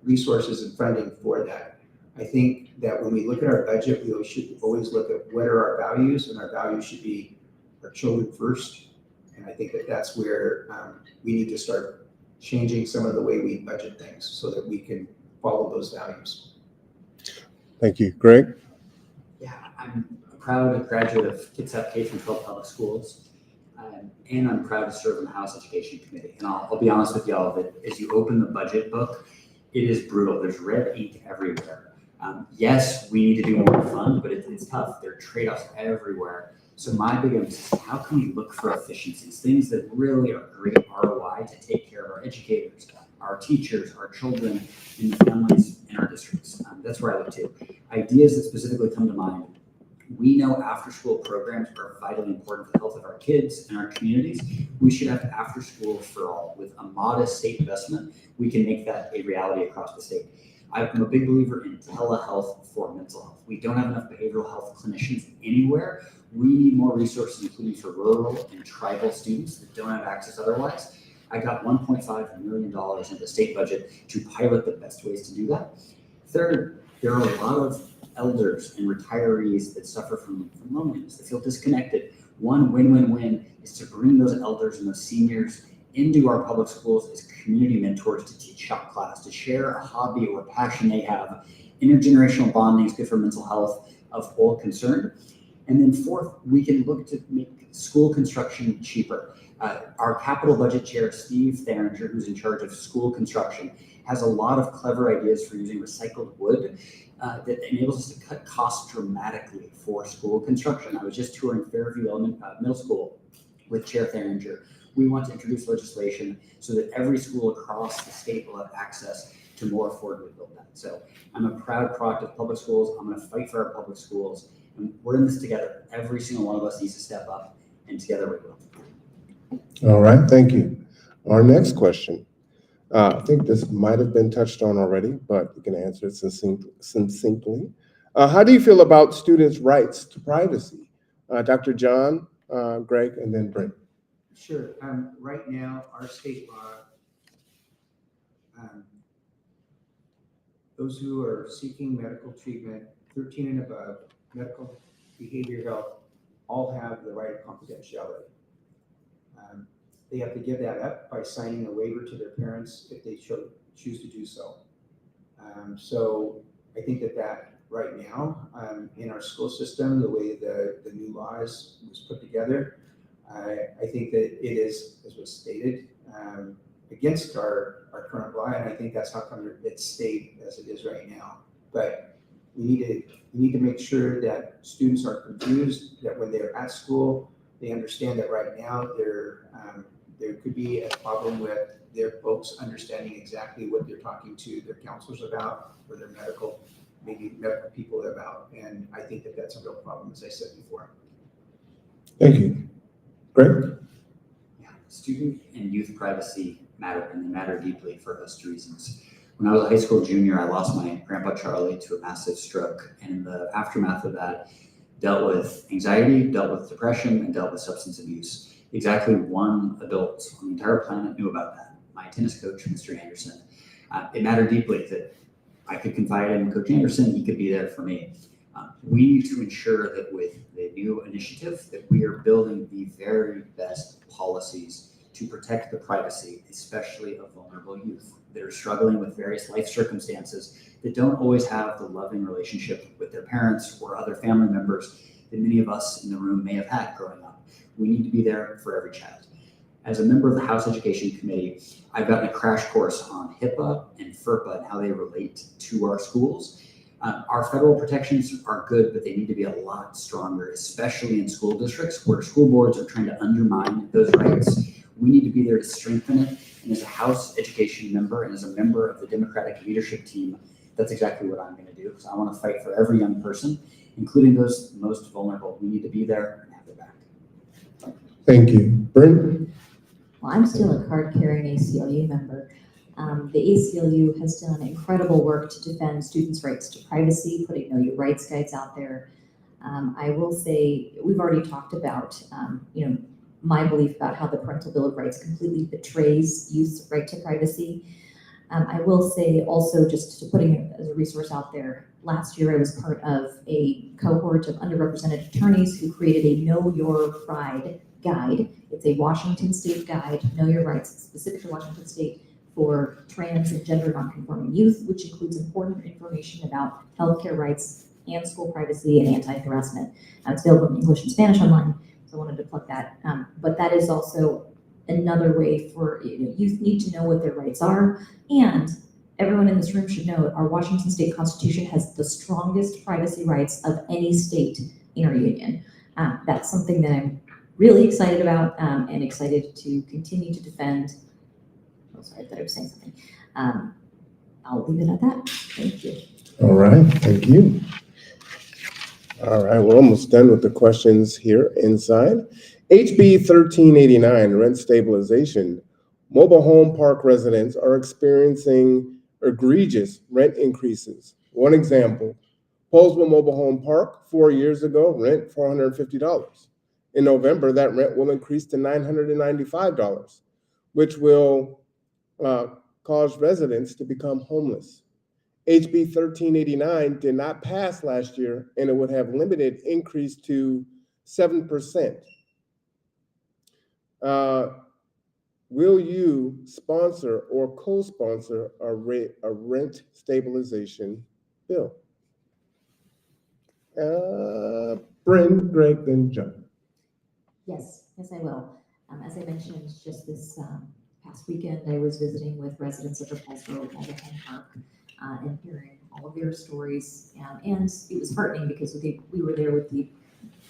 resources and funding for that. I think that when we look at our budget, we should always look at what are our values, and our values should be our children first. And I think that that's where we need to start changing some of the way we budget things so that we can follow those values. Thank you. Greg? Yeah, I'm a proud graduate of Kitsap K-12 Public Schools, and I'm proud to serve on the House Education Committee. And I'll be honest with y'all that as you open the budget book, it is brutal. There's red ink everywhere. Yes, we need to do more to fund, but it's tough. There are trade-offs everywhere. So my big emphasis is how can we look for efficiencies, things that really are great ROI to take care of our educators, our teachers, our children, and the families in our districts. That's where I look to. Ideas that specifically come to mind. We know after-school programs are vitally important for the health of our kids and our communities. We should have after school for all. With a modest state investment, we can make that a reality across the state. I'm a big believer in telehealth for mental health. We don't have enough behavioral health clinicians anywhere. We need more resources, including for rural and tribal students that don't have access otherwise. I got $1.5 million in the state budget to pilot the best ways to do that. Third, there are a lot of elders and retirees that suffer from loneliness, that feel disconnected. One win-win-win is to bring those elders and those seniors into our public schools as community mentors to teach shop class, to share a hobby or passion they have. Intergenerational bonding is good for mental health of all concerned. And then fourth, we can look to make school construction cheaper. Our capital budget chair, Steve Theringer, who's in charge of school construction, has a lot of clever ideas for using recycled wood that enables us to cut costs dramatically for school construction. I was just touring Fairview Middle School with Chair Theringer. We want to introduce legislation so that every school across the state will have access to more affordably built that. So I'm a proud product of public schools. I'm going to fight for our public schools. And we're in this together. Every single one of us needs to step up, and together we will. All right, thank you. Our next question. I think this might have been touched on already, but you can answer it succinctly. How do you feel about students' rights to privacy? Dr. John, Greg, and then Brynn. Sure. Right now, our state law, those who are seeking medical treatment, 13 and above, medical behavior health, all have the right of confidentiality. They have to give that up by signing a waiver to their parents if they choose to do so. So I think that right now, in our school system, the way the new law was put together, I think that it is, as was stated, against our current law, and I think that's how come it stayed as it is right now. But we need to make sure that students are confused, that when they're at school, they understand that right now there could be a problem with their folks understanding exactly what they're talking to their counselors about, or their medical people about. And I think that that's a real problem, as I said before. Thank you. Greg? Yeah, student and youth privacy matter, and they matter deeply for host reasons. When I was a high school junior, I lost my grandpa Charlie to a massive stroke, and in the aftermath of that, dealt with anxiety, dealt with depression, and dealt with substance abuse. Exactly one adult on the entire planet knew about that, my tennis coach, Mr. Anderson. It mattered deeply that I could confide in Coach Anderson, he could be there for me. We need to ensure that with the new initiative that we are building the very best policies to protect the privacy, especially of vulnerable youth that are struggling with various life circumstances that don't always have the loving relationship with their parents or other family members that many of us in the room may have had growing up. We need to be there for every child. As a member of the House Education Committee, I've gotten a crash course on HIPAA and FERPA and how they relate to our schools. Our federal protections are good, but they need to be a lot stronger, especially in school districts where school boards are trying to undermine those rights. We need to be there to strengthen it. And as a House Education member and as a member of the Democratic leadership team, that's exactly what I'm going to do, because I want to fight for every young person, including those most vulnerable. We need to be there and have their back. Thank you. Brynn? Well, I'm still a card-carrying ACLU member. The ACLU has done incredible work to defend students' rights to privacy, putting Know Your Rights guides out there. I will say, we've already talked about, my belief about how the Parental Bill of Rights completely betrays youth's right to privacy. I will say also, just to putting it as a resource out there, last year I was part of a cohort of underrepresented attorneys who created a Know Your Pride guide. It's a Washington State guide, Know Your Rights, specific to Washington State, for trans and gender nonconforming youth, which includes important information about healthcare rights and school privacy and anti-harassment. It's available in English and Spanish online, so I wanted to plug that. But that is also another way for youth need to know what their rights are, and everyone in this room should know our Washington State Constitution has the strongest privacy rights of any state in our union. That's something that I'm really excited about and excited to continue to defend. Oh, sorry, I thought I was saying something. I'll leave it at that. Thank you. All right, thank you. All right, we're almost done with the questions here inside. HB 1389, rent stabilization. Mobile home park residents are experiencing egregious rent increases. One example, Poseville Mobile Home Park, 4 years ago, rent $450. In November, that rent will increase to $995, which will cause residents to become homeless. HB 1389 did not pass last year, and it would have limited increase to 7%. Will you sponsor or co-sponsor a rent stabilization bill? Brynn, Greg, then John. Yes, I will. As I mentioned, just this past weekend, I was visiting with residents of the Paulsboro Mobile Home Park and hearing all of their stories. And it was heartening because we were there with the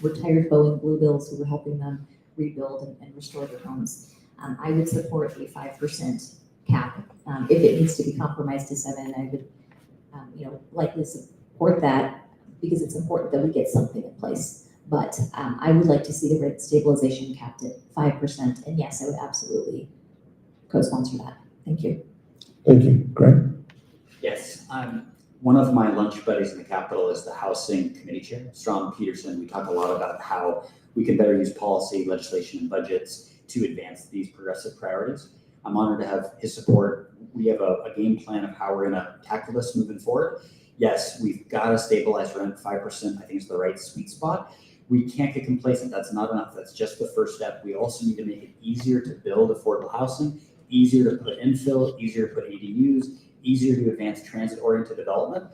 retired Boeing Bluebills who were helping them rebuild and restore their homes. I would support a 5% cap. If it needs to be compromised to 7%, I would likely support that because it's important that we get something in place. But I would like to see the rent stabilization capped at 5%. And yes, I would absolutely co-sponsor that. Thank you. Thank you. Greg? Yes, one of my lunch buddies in the Capitol is the Housing Committee Chair, Strom Peterson. We talk a lot about how we can better use policy, legislation, and budgets to advance these progressive priorities. I'm honored to have his support. We have a game plan of how we're going to tackle this moving forward. Yes, we've got to stabilize rent. 5%, I think, is the right sweet spot. We can't get complacent. That's not enough. That's just the first step. We also need to make it easier to build affordable housing, easier to put infill, easier to put ADUs, easier to advance transit-oriented development.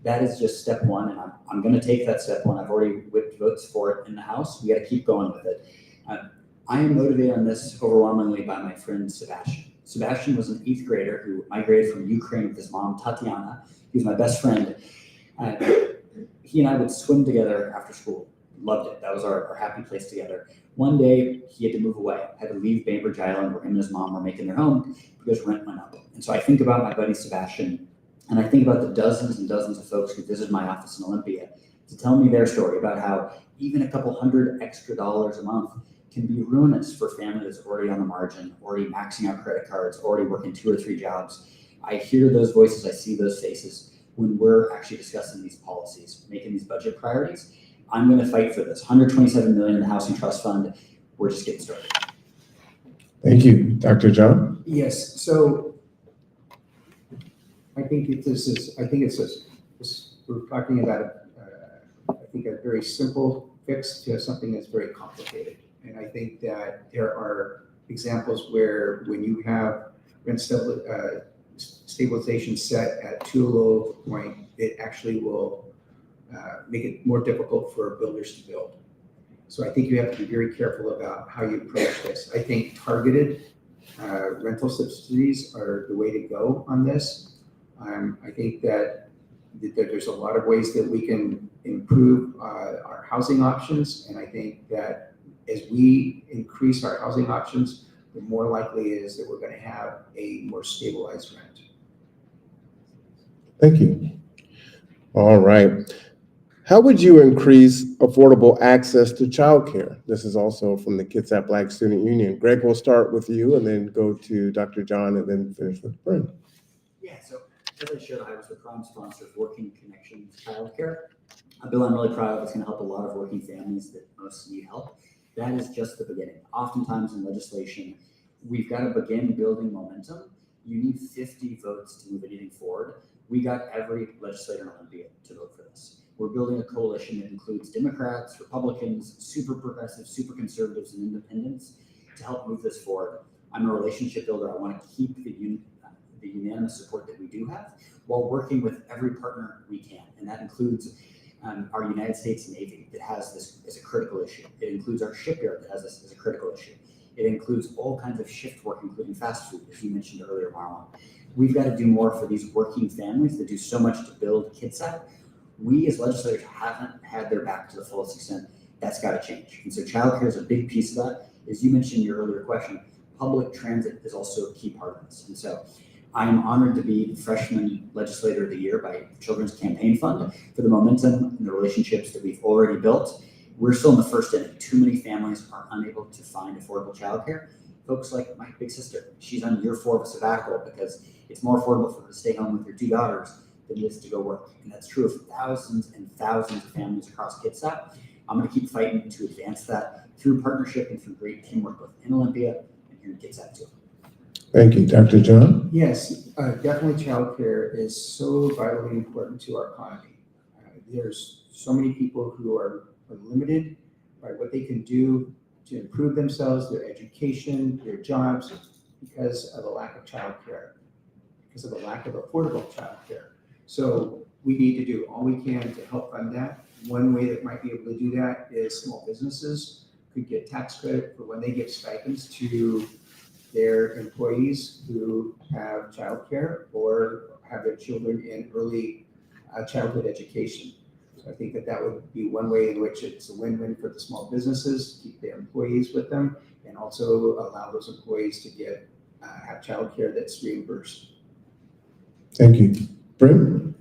That is just step one, and I'm going to take that step one. I've already whipped votes for it in the House. We got to keep going with it. I am motivated on this overwhelmingly by my friend Sebastian. Sebastian was an 8th grader who migrated from Ukraine with his mom, Tatiana. He was my best friend. He and I would swim together after school. Loved it. That was our happy place together. One day, he had to move away, had to leave Bainbridge Island where him and his mom were making their home because rent went up. And so I think about my buddy Sebastian, and I think about the dozens and dozens of folks who visited my office in Olympia to tell me their story about how even a couple $100 extra a month can be ruinous for a family that's already on the margin, already maxing out credit cards, already working 2 or 3 jobs. I hear those voices, I see those faces when we're actually discussing these policies, making these budget priorities. I'm going to fight for this. $127 million in the Housing Trust Fund. We're just getting started. Thank you. Dr. John? Yes, so I think we're talking about a very simple fix to something that's very complicated. And I think that there are examples where when you have rent stabilization set at too low a point, it actually will make it more difficult for builders to build. So I think you have to be very careful about how you approach this. I think targeted rental subsidies are the way to go on this. I think that there's a lot of ways that we can improve our housing options. And I think that as we increase our housing options, the more likely it is that we're going to have a more stabilized rent. Thank you. All right. How would you increase affordable access to childcare? This is also from the Kids at Black Student Union. Greg, we'll start with you and then go to Dr. John and then finish with Brynn. Yeah, so as I shared, I was the prime sponsor of Working Connections Childcare, a bill I'm really proud of. It's going to help a lot of working families that most need help. That is just the beginning. Oftentimes in legislation, we've got to begin building momentum. You need 50 votes to move anything forward. We got every legislator in Olympia to vote for this. We're building a coalition that includes Democrats, Republicans, super progressives, super conservatives, and independents to help move this forward. I'm a relationship builder. I want to keep the unanimous support that we do have while working with every partner we can. And that includes our United States Navy that has this as a critical issue. It includes our shipyard that has this as a critical issue. It includes all kinds of shift work, including fast food, as you mentioned earlier, Marlon. We've got to do more for these working families that do so much to build KidSat. We as legislators haven't had their back to the fullest extent. That's got to change. And so childcare is a big piece of that. As you mentioned in your earlier question, public transit is also a key part of this. And so I am honored to be Freshman Legislator of the Year by Children's Campaign Fund for the momentum and the relationships that we've already built. We're still in the first inning. Too many families are unable to find affordable childcare. Folks like my big sister, she's on year 4 of a sabbatical because it's more affordable for her to stay home with her 2 daughters than it is to go work. And that's true of thousands and thousands of families across KidSat. I'm going to keep fighting to advance that through partnership and through great teamwork both in Olympia and here in KidSat too. Thank you. Dr. John? Yes, definitely childcare is so vitally important to our economy. There's so many people who are limited by what they can do to improve themselves, their education, their jobs, because of a lack of childcare, because of a lack of affordable childcare. So we need to do all we can to help fund that. One way that might be able to do that is small businesses could get tax credit for when they give stipends to their employees who have childcare or have their children in early childhood education. So I think that would be one way in which it's a win-win for the small businesses, keep their employees with them, and also allow those employees to get have childcare that's reimbursed. Thank you. Brynn?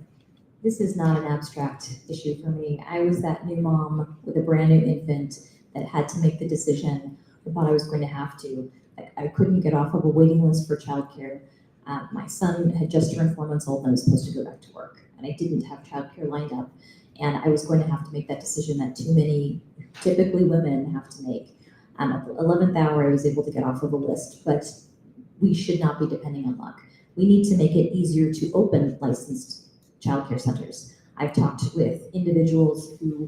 This is not an abstract issue for me. I was that new mom with a brand new infant that had to make the decision. I thought I was going to have to. I couldn't get off of a waiting list for childcare. My son had just turned 4 months old and I was supposed to go back to work. And I didn't have childcare lined up. And I was going to have to make that decision that too many, typically women, have to make. At the 11th hour, I was able to get off of the list, but we should not be depending on luck. We need to make it easier to open licensed childcare centers. I've talked with individuals who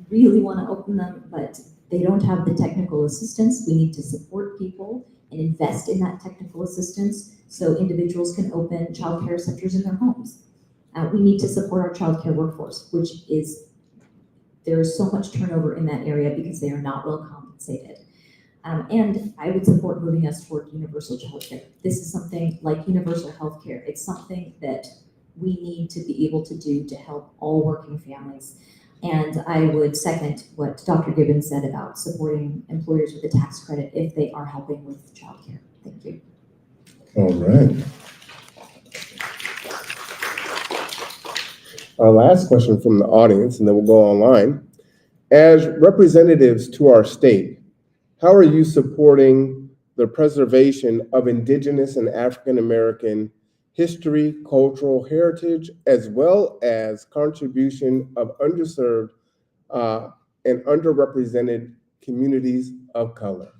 really want to open them, but they don't have the technical assistance. We need to support people and invest in that technical assistance so individuals can open childcare centers in their homes. We need to support our childcare workforce, which is, there is so much turnover in that area because they are not well compensated. And I would support moving us toward universal childcare. This is something like universal healthcare. It's something that we need to be able to do to help all working families. And I would second what Dr. Gibbons said about supporting employers with a tax credit if they are helping with childcare. Thank you. All right. Our last question from the audience, and then we'll go online. As representatives to our state, how are you supporting the preservation of Indigenous and African American history, cultural heritage, as well as contribution of underserved and underrepresented communities of color?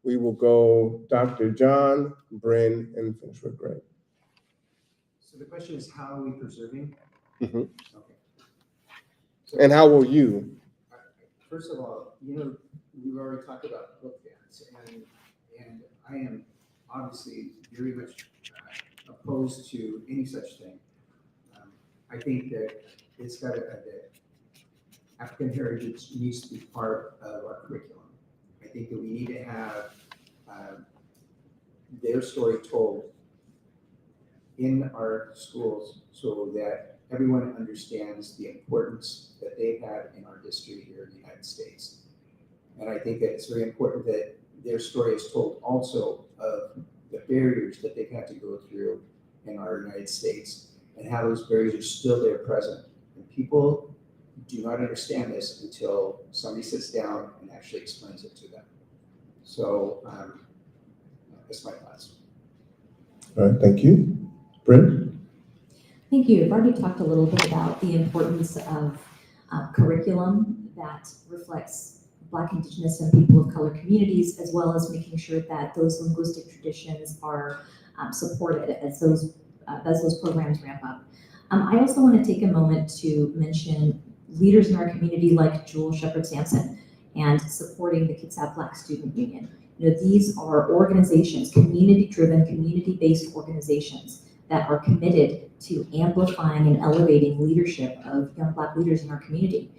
We will go Dr. John, Brynn, and finish with Greg. So the question is, how are we preserving? Mm-hmm. Okay. So, And how will you? first of all, we've already talked about book bans, and I am obviously very much opposed to any such thing. I think that it's got that African heritage needs to be part of our curriculum. I think that we need to have their story told in our schools so that everyone understands the importance that they've had in our history here in the United States. And I think that it's very important that their story is told also of the barriers that they've had to go through in our United States and how those barriers are still there present. And people do not understand this until somebody sits down and actually explains it to them. So that's my thoughts. All right, thank you. Brynn? Thank you. I've already talked a little bit about the importance of curriculum that reflects Black, Indigenous, and people of color communities, as well as making sure that those linguistic traditions are supported as those programs ramp up. I also want to take a moment to mention leaders in our community like Jewel Shepherd Sampson and supporting the Kitsap Black Student Union. You know, these are organizations, community-driven, community-based organizations that are committed to amplifying and elevating leadership of young Black leaders in our community.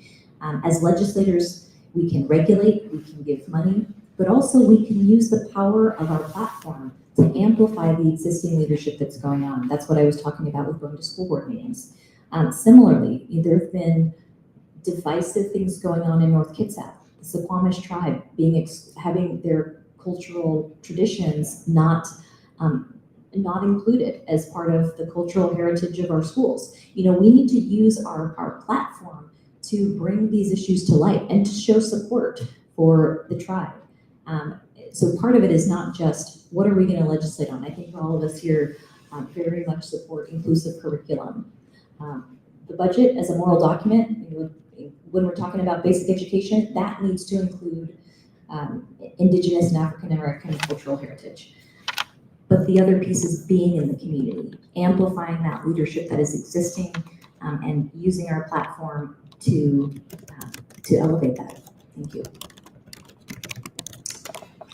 As legislators, we can regulate, we can give money, but also we can use the power of our platform to amplify the existing leadership that's going on. That's what I was talking about with going to school board meetings. Similarly, there have been divisive things going on in North Kitsap. The Suquamish tribe having their cultural traditions not included as part of the cultural heritage of our schools. You know, we need to use our platform to bring these issues to light and to show support for the tribe. So part of it is not just what are we going to legislate on. I think all of us here very much support inclusive curriculum. The budget as a moral document, when we're talking about basic education, that needs to include Indigenous and African American cultural heritage. But the other piece is being in the community, amplifying that leadership that is existing, and using our platform to elevate that. Thank you.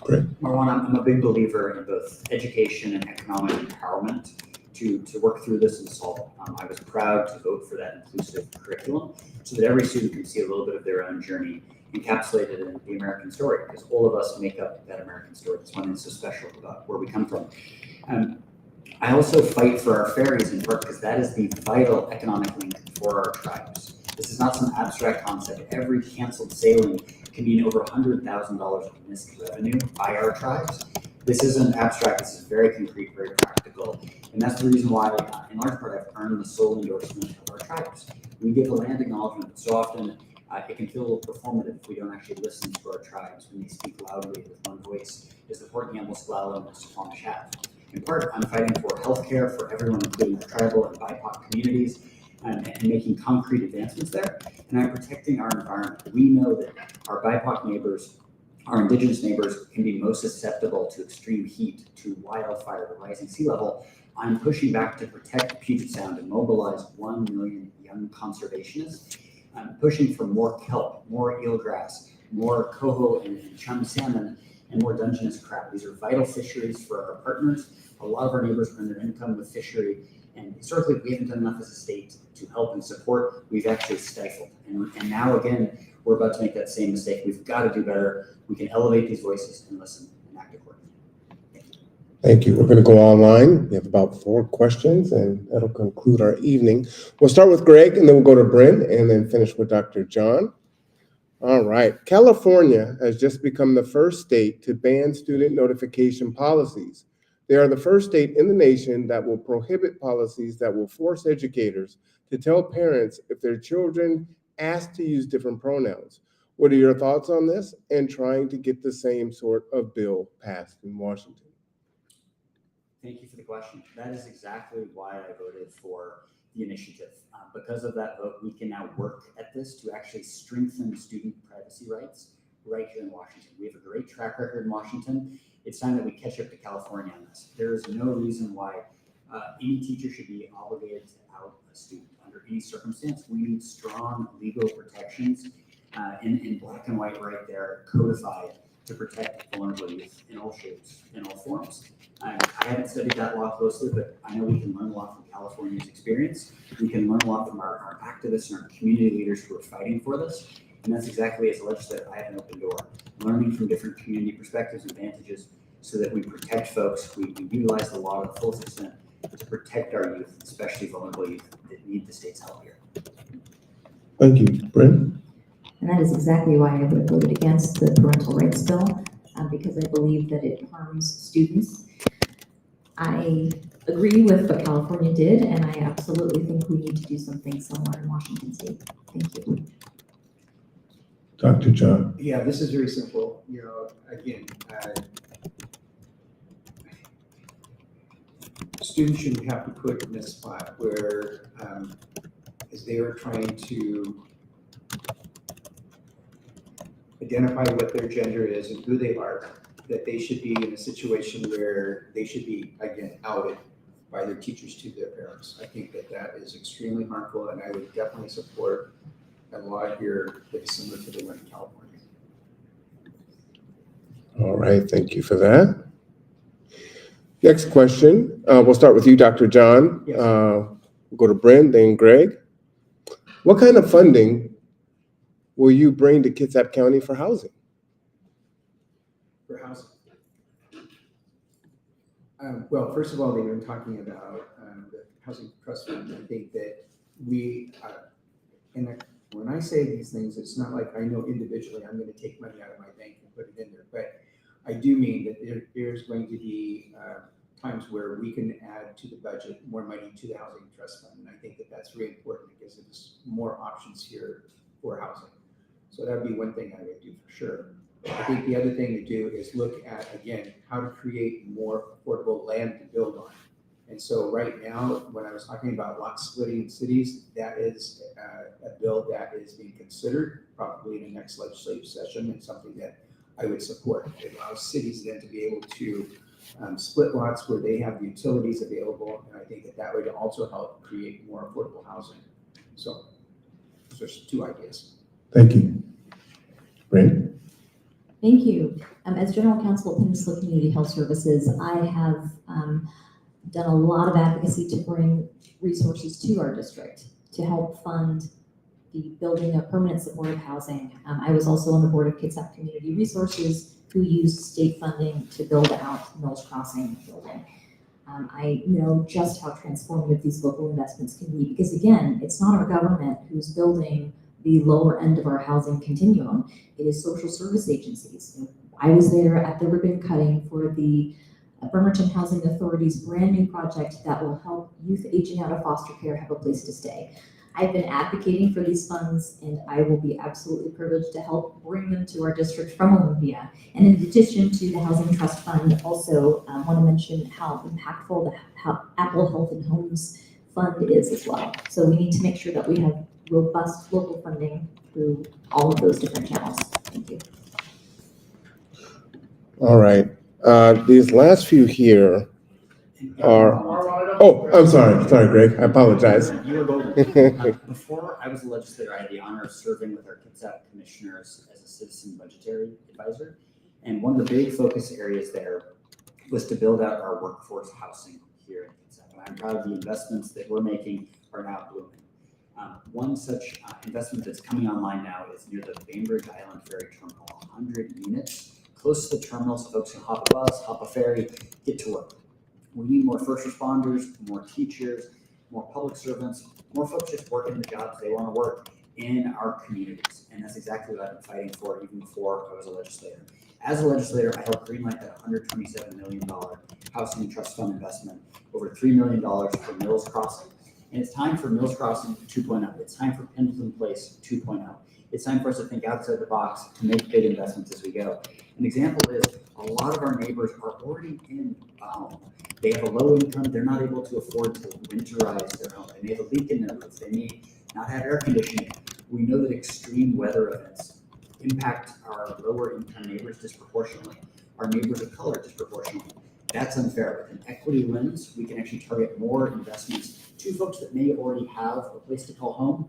Great. Marwan, I'm a big believer in both education and economic empowerment to work through this and solve it. I was proud to vote for that inclusive curriculum so that every student can see a little bit of their own journey encapsulated in the American story, because all of us make up that American story. That's one that's so special about where we come from. I also fight for our ferries in part because that is the vital economic link for our tribes. This is not some abstract concept. Every canceled sailing can mean over $100,000 of missed revenue by our tribes. This isn't abstract, this is very concrete, very practical. And that's the reason why, in large part, I've earned the sole endorsement of our tribes. We give a land acknowledgement, but so often it can feel a little performative if we don't actually listen to our tribes when they speak loudly with one voice, as the Port Gamble Squala and the Suquamish have. In part, I'm fighting for healthcare for everyone, including the tribal and BIPOC communities, and making concrete advancements there. And I'm protecting our environment. We know that our BIPOC neighbors, our Indigenous neighbors, can be most susceptible to extreme heat, to wildfire, to rising sea level. I'm pushing back to protect Puget Sound and mobilize 1 million young conservationists. I'm pushing for more kelp, more eelgrass, more coho and chum salmon, and more Dungeness crab. These are vital fisheries for our partners. A lot of our neighbors earn their income with fishery, and historically we haven't done enough as a state to help and support. We've actually stifled. And now again, we're about to make that same mistake. We've got to do better. We can elevate these voices and listen and act accordingly. Thank you. We're going to go online. We have about 4 questions, and that'll conclude our evening. We'll start with Greg, and then we'll go to Brynn, and then finish with Dr. John. All right. California has just become the first state to ban student notification policies. They are the first state in the nation that will prohibit policies that will force educators to tell parents if their children ask to use different pronouns. What are your thoughts on this and trying to get the same sort of bill passed in Washington? Thank you for the question. That is exactly why I voted for the initiative. Because of that vote, we can now work at this to actually strengthen student privacy rights right here in Washington. We have a great track record in Washington. It's time that we catch up to California on this. There is no reason why any teacher should be obligated to out a student under any circumstance. We need strong legal protections in black and white right there, codified to protect vulnerable youth in all shapes, in all forms. I haven't studied that law closely, but I know we can learn a lot from California's experience. We can learn a lot from our activists and our community leaders who are fighting for this. And that's exactly, as a legislator, I have an open door, learning from different community perspectives and advantages so that we protect folks. We utilize the law to the fullest extent to protect our youth, especially vulnerable youth that need the state's help here. Thank you. Brynn? And that is exactly why I would have voted against the parental rights bill, because I believe that it harms students. I agree with what California did, and I absolutely think we need to do something similar in Washington State. Thank you. Dr. John. Yeah, this is very simple. Again, students shouldn't have to put in a spot where, as they are trying to identify what their gender is and who they are, that they should be in a situation where they should be, again, outed by their teachers to their parents. I think that that is extremely harmful, and I would definitely support a law here that is similar to the one in California. All right, thank you for that. Next question, we'll start with you, Dr. John. Yes. We'll go to Brynn, then Greg. What kind of funding will you bring to Kitsap County for housing? For housing. Well, first of all, they were talking about the housing trust fund. I think that we, when I say these things, it's not like I know individually I'm going to take money out of my bank and put it in there, but I do mean that there's going to be times where we can add to the budget more money to the housing trust fund, and I think that that's really important because there's more options here for housing. So that would be one thing I would do for sure. I think the other thing to do is look at, again, how to create more affordable land to build on. And so right now, when I was talking about lot splitting in cities, that is a bill that is being considered probably in the next legislative session, and something that I would support. It allows cities then to be able to split lots where they have the utilities available, and I think that that would also help create more affordable housing. So those are two ideas. Thank you. Brynn? Thank you. As General Counsel at Peninsula Community Health Services, I have done a lot of advocacy to bring resources to our district to help fund the building of permanent supportive housing. I was also on the board of Kitsap Community Resources, who used state funding to build out Mills Crossing building. I know just how transformative these local investments can be because, again, it's not our government who's building the lower end of our housing continuum. It is social service agencies. I was there at the ribbon cutting for the Bremerton Housing Authority's brand new project that will help youth aging out of foster care have a place to stay. I've been advocating for these funds, and I will be absolutely privileged to help bring them to our district from Olympia. And in addition to the Housing Trust Fund, also want to mention how impactful the Apple Health and Homes Fund is as well. So we need to make sure that we have robust local funding through all of those different channels. Thank you. All right, these last few here are, oh, I'm sorry, Greg, I apologize. You were golden. Before I was a legislator, I had the honor of serving with our Kitsap commissioners as a citizen budgetary advisor. And one of the big focus areas there was to build out our workforce housing here in Kitsap. And I'm proud of the investments that we're making are now blooming. One such investment that's coming online now is near the Bainbridge Island Ferry Terminal, 100 units close to the terminal so folks can hop a bus, hop a ferry, get to work. We need more first responders, more teachers, more public servants, more folks just working the jobs they want to work in our communities. And that's exactly what I've been fighting for even before I was a legislator. As a legislator, I helped greenlight that $127 million housing trust fund investment, over $3 million for Mills Crossing. And it's time for Mills Crossing 2.0. It's time for Pendleton Place 2.0. It's time for us to think outside the box to make big investments as we go. An example is a lot of our neighbors are already in a home. They have a low income, they're not able to afford to winterize their home. They may have a leak in their roof, they may not have air conditioning. We know that extreme weather events impact our lower income neighbors disproportionately, our neighbors of color disproportionately. That's unfair. With an equity lens, we can actually target more investments to folks that may already have a place to call home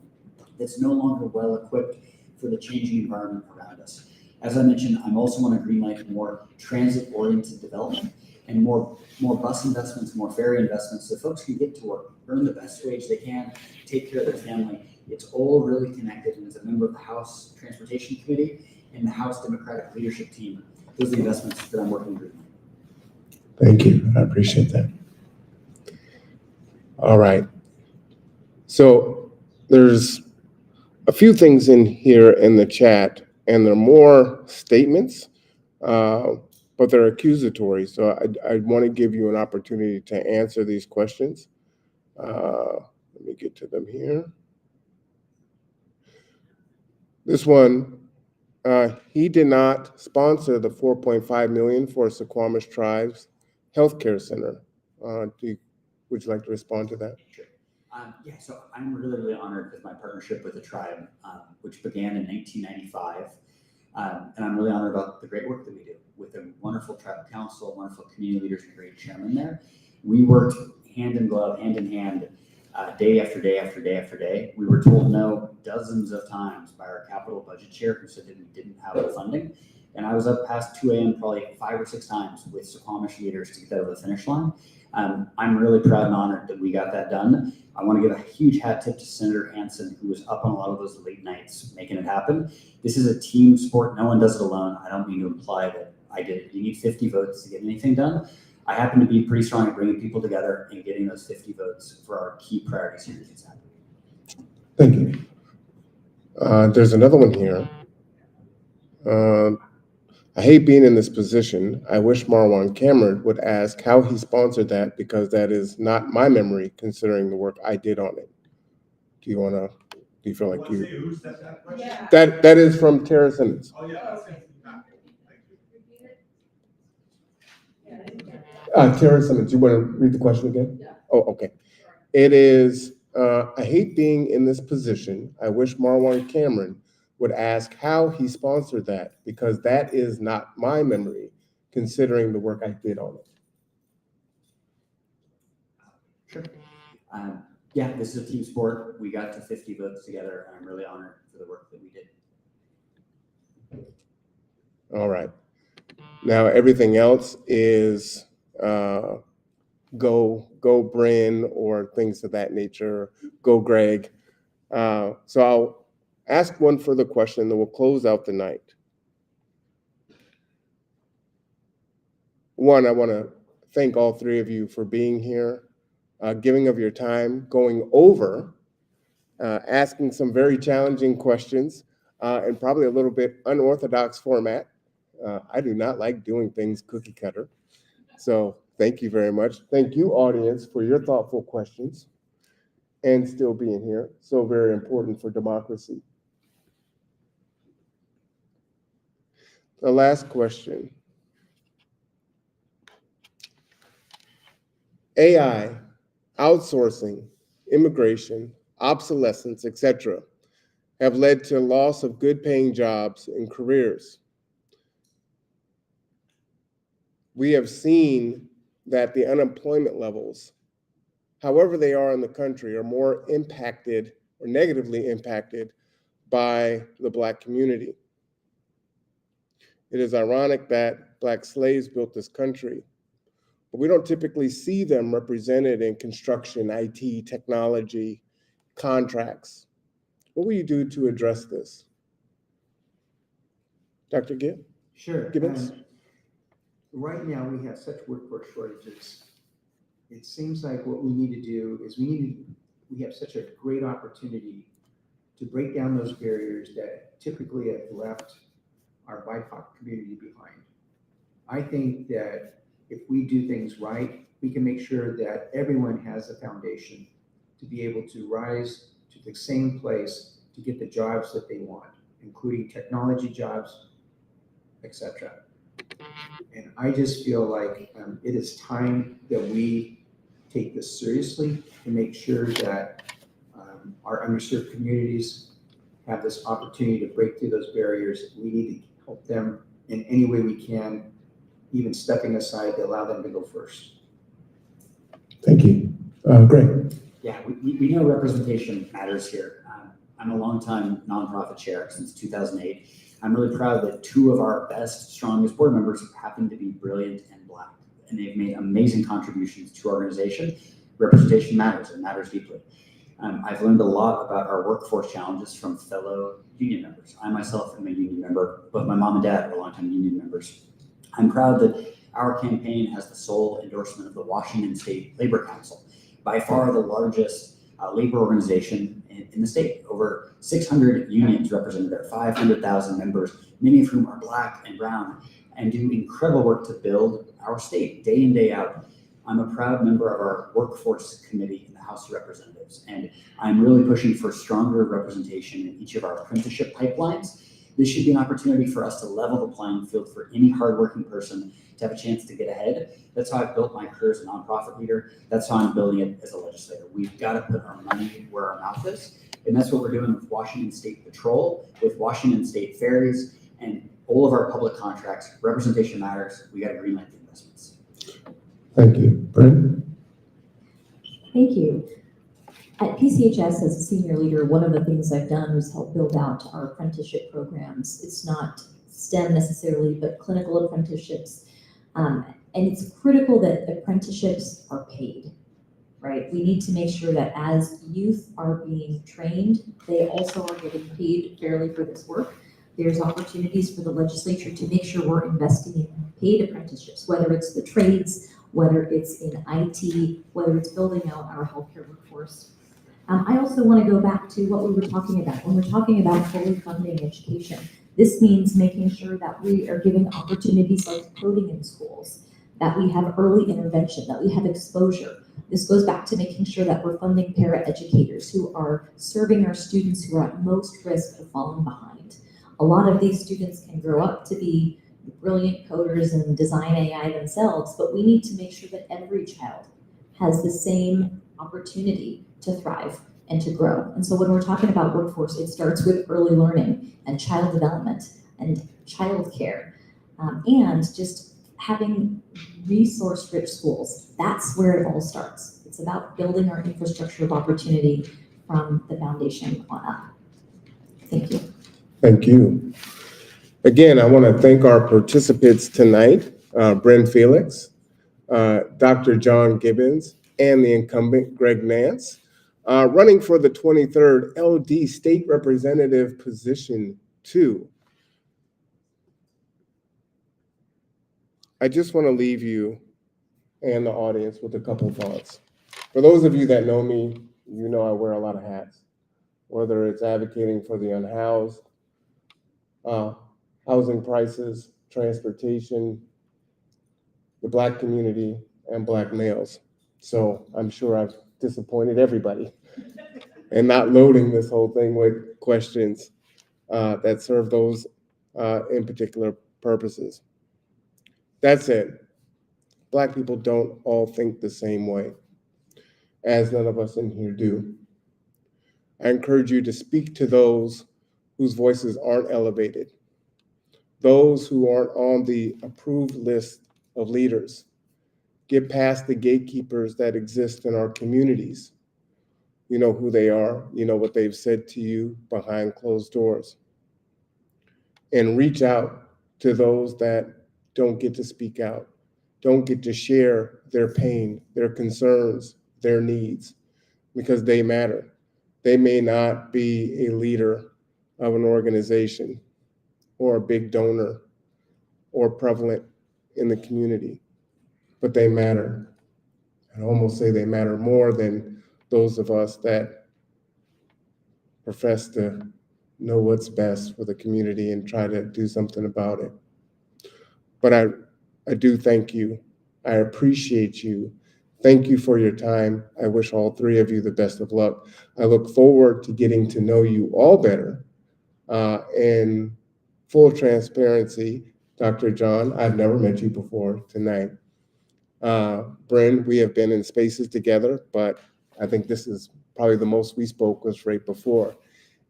that's no longer well equipped for the changing environment around us. As I mentioned, I'm also want to greenlight more transit-oriented development and more bus investments, more ferry investments, so folks can get to work, earn the best wage they can, take care of their family. It's all really connected, and as a member of the House Transportation Committee and the House Democratic Leadership Team, those are the investments that I'm working to greenlight. Thank you, I appreciate that. All right, so there's a few things in here in the chat, and there are more statements. but they're accusatory. So I want to give you an opportunity to answer these questions. Let me get to them here. This one, he did not sponsor the $4.5 million for Suquamish Tribe's Healthcare Center. Would you like to respond to that? Sure. Yeah, so I'm really, really honored with my partnership with the tribe, which began in 1995. And I'm really honored about the great work that we do with a wonderful tribal council, wonderful community leaders, and a great chairman there. We worked hand in glove, hand in hand, day after day after day after day. We were told no dozens of times by our capital budget chair who said that we didn't have the funding. And I was up past 2 a.m. probably 5 or 6 times with Suquamish leaders to get that over the finish line. I'm really proud and honored that we got that done. I want to give a huge hat tip to Senator Hansen, who was up on a lot of those late nights making it happen. This is a team sport. No one does it alone. I don't mean to imply that I did it. You need 50 votes to get anything done. I happen to be pretty strong at bringing people together and getting those 50 votes for our key priorities here to get happen. Thank you. There's another one here. I hate being in this position. I wish Marwan Cameron would ask how he sponsored that, because that is not my memory considering the work I did on it. Do you feel like you? Who said that question? Yeah. That is from Tara Simmons. Oh, yeah. Tara Simmons, you want to read the question again? Yeah. Oh, okay. It is, I hate being in this position. I wish Marwan Cameron would ask how he sponsored that, because that is not my memory considering the work I did on it. Sure. Yeah, this is a team sport. We got to 50 votes together, and I'm really honored for the work that we did. All right. Now everything else is go Brynn or things of that nature. Go Greg. So I'll ask one further question, then we'll close out the night. One, I want to thank all three of you for being here, giving of your time, going over, asking some very challenging questions, and probably a little bit unorthodox format. I do not like doing things cookie cutter. So thank you very much. Thank you, audience, for your thoughtful questions and still being here. So very important for democracy. The last question. AI, outsourcing, immigration, obsolescence, etc., have led to loss of good paying jobs and careers. We have seen that the unemployment levels, however they are in the country, are more impacted or negatively impacted by the Black community. It is ironic that Black slaves built this country, but we don't typically see them represented in construction, IT, technology, contracts. What will you do to address this? Dr. Gibb? Sure. Gibbons? Right now, we have such workforce shortages. It seems like what we need to do is we have such a great opportunity to break down those barriers that typically have left our BIPOC community behind. I think that if we do things right, we can make sure that everyone has a foundation to be able to rise to the same place to get the jobs that they want, including technology jobs, etc. And I just feel like it is time that we take this seriously and make sure that our underserved communities have this opportunity to break through those barriers. We need to help them in any way we can, even stepping aside to allow them to go first. Thank you. Greg. Yeah, we know representation matters here. I'm a longtime nonprofit chair since 2008. I'm really proud that 2 of our best, strongest board members happen to be brilliant and Black, and they've made amazing contributions to our organization. Representation matters, and matters deeply. I've learned a lot about our workforce challenges from fellow union members. I myself am a union member, but my mom and dad are longtime union members. I'm proud that our campaign has the sole endorsement of the Washington State Labor Council, by far the largest labor organization in the state. Over 600 unions represented there, 500,000 members, many of whom are Black and brown. and do incredible work to build our state day in, day out. I'm a proud member of our workforce committee in the House of Representatives, and I'm really pushing for stronger representation in each of our apprenticeship pipelines. This should be an opportunity for us to level the playing field for any hardworking person to have a chance to get ahead. That's how I've built my career as a nonprofit leader. That's how I'm building it as a legislator. We've got to put our money where our mouth is. And that's what we're doing with Washington State Patrol, with Washington State Ferries, and all of our public contracts. Representation matters. We got to greenlight the investments. Thank you. Brynn? Thank you. At PCHS, as a senior leader, one of the things I've done is help build out our apprenticeship programs. It's not STEM necessarily, but clinical apprenticeships. And it's critical that apprenticeships are paid, right? We need to make sure that as youth are being trained, they also are getting paid fairly for this work. There's opportunities for the legislature to make sure we're investing in paid apprenticeships, whether it's the trades, whether it's in IT, whether it's building out our healthcare workforce. I also want to go back to what we were talking about. When we're talking about fully funding education, this means making sure that we are giving opportunities like coding in schools, that we have early intervention, that we have exposure. This goes back to making sure that we're funding para-educators who are serving our students who are at most risk of falling behind. A lot of these students can grow up to be brilliant coders and design AI themselves, but we need to make sure that every child has the same opportunity to thrive and to grow. And so when we're talking about workforce, it starts with early learning and child development and childcare, and just having resource-rich schools. That's where it all starts. It's about building our infrastructure of opportunity from the foundation on up. Thank you. Thank you. Again, I want to thank our participants tonight, Brynn Felix, Dr. John Gibbons, and the incumbent Greg Nance, running for the 23rd LD State Representative Position 2. I just want to leave you and the audience with a couple of thoughts. For those of you that know me, you know I wear a lot of hats, whether it's advocating for the unhoused, housing prices, transportation, the Black community, and Black males. So I'm sure I've disappointed everybody and not loading this whole thing with questions that serve those in particular purposes. That said, Black people don't all think the same way, as none of us in here do. I encourage you to speak to those whose voices aren't elevated, those who aren't on the approved list of leaders. Get past the gatekeepers that exist in our communities. You know who they are, you know what they've said to you behind closed doors. And reach out to those that don't get to speak out, don't get to share their pain, their concerns, their needs, because they matter. They may not be a leader of an organization or a big donor or prevalent in the community, but they matter. I'd almost say they matter more than those of us that profess to know what's best for the community and try to do something about it. But I do thank you. I appreciate you. Thank you for your time. I wish all three of you the best of luck. I look forward to getting to know you all better. In full transparency, Dr. John, I've never met you before tonight. Brynn, we have been in spaces together, but I think this is probably the most we spoke was right before.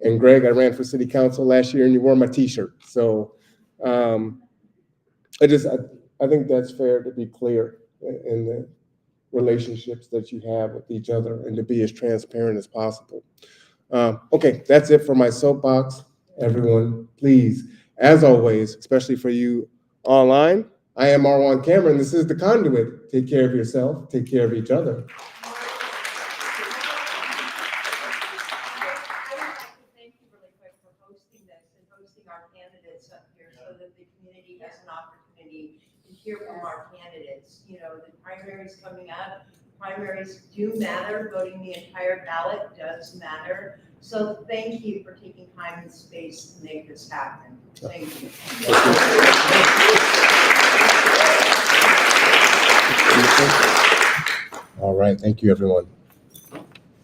And Greg, I ran for city council last year and you wore my t-shirt. So I think that's fair to be clear in the relationships that you have with each other and to be as transparent as possible. Okay, that's it for my soapbox. Everyone, please, as always, especially for you online, I am Marwan Cameron. This is the Conduit. Take care of yourself. Take care of each other. Thank you really quick for hosting this and hosting our candidates up here so that the community has an opportunity to hear from our candidates. You know, the primaries coming up, primaries do matter. Voting the entire ballot does matter. So thank you for taking time and space to make this happen. Thank you. right, thank you, everyone.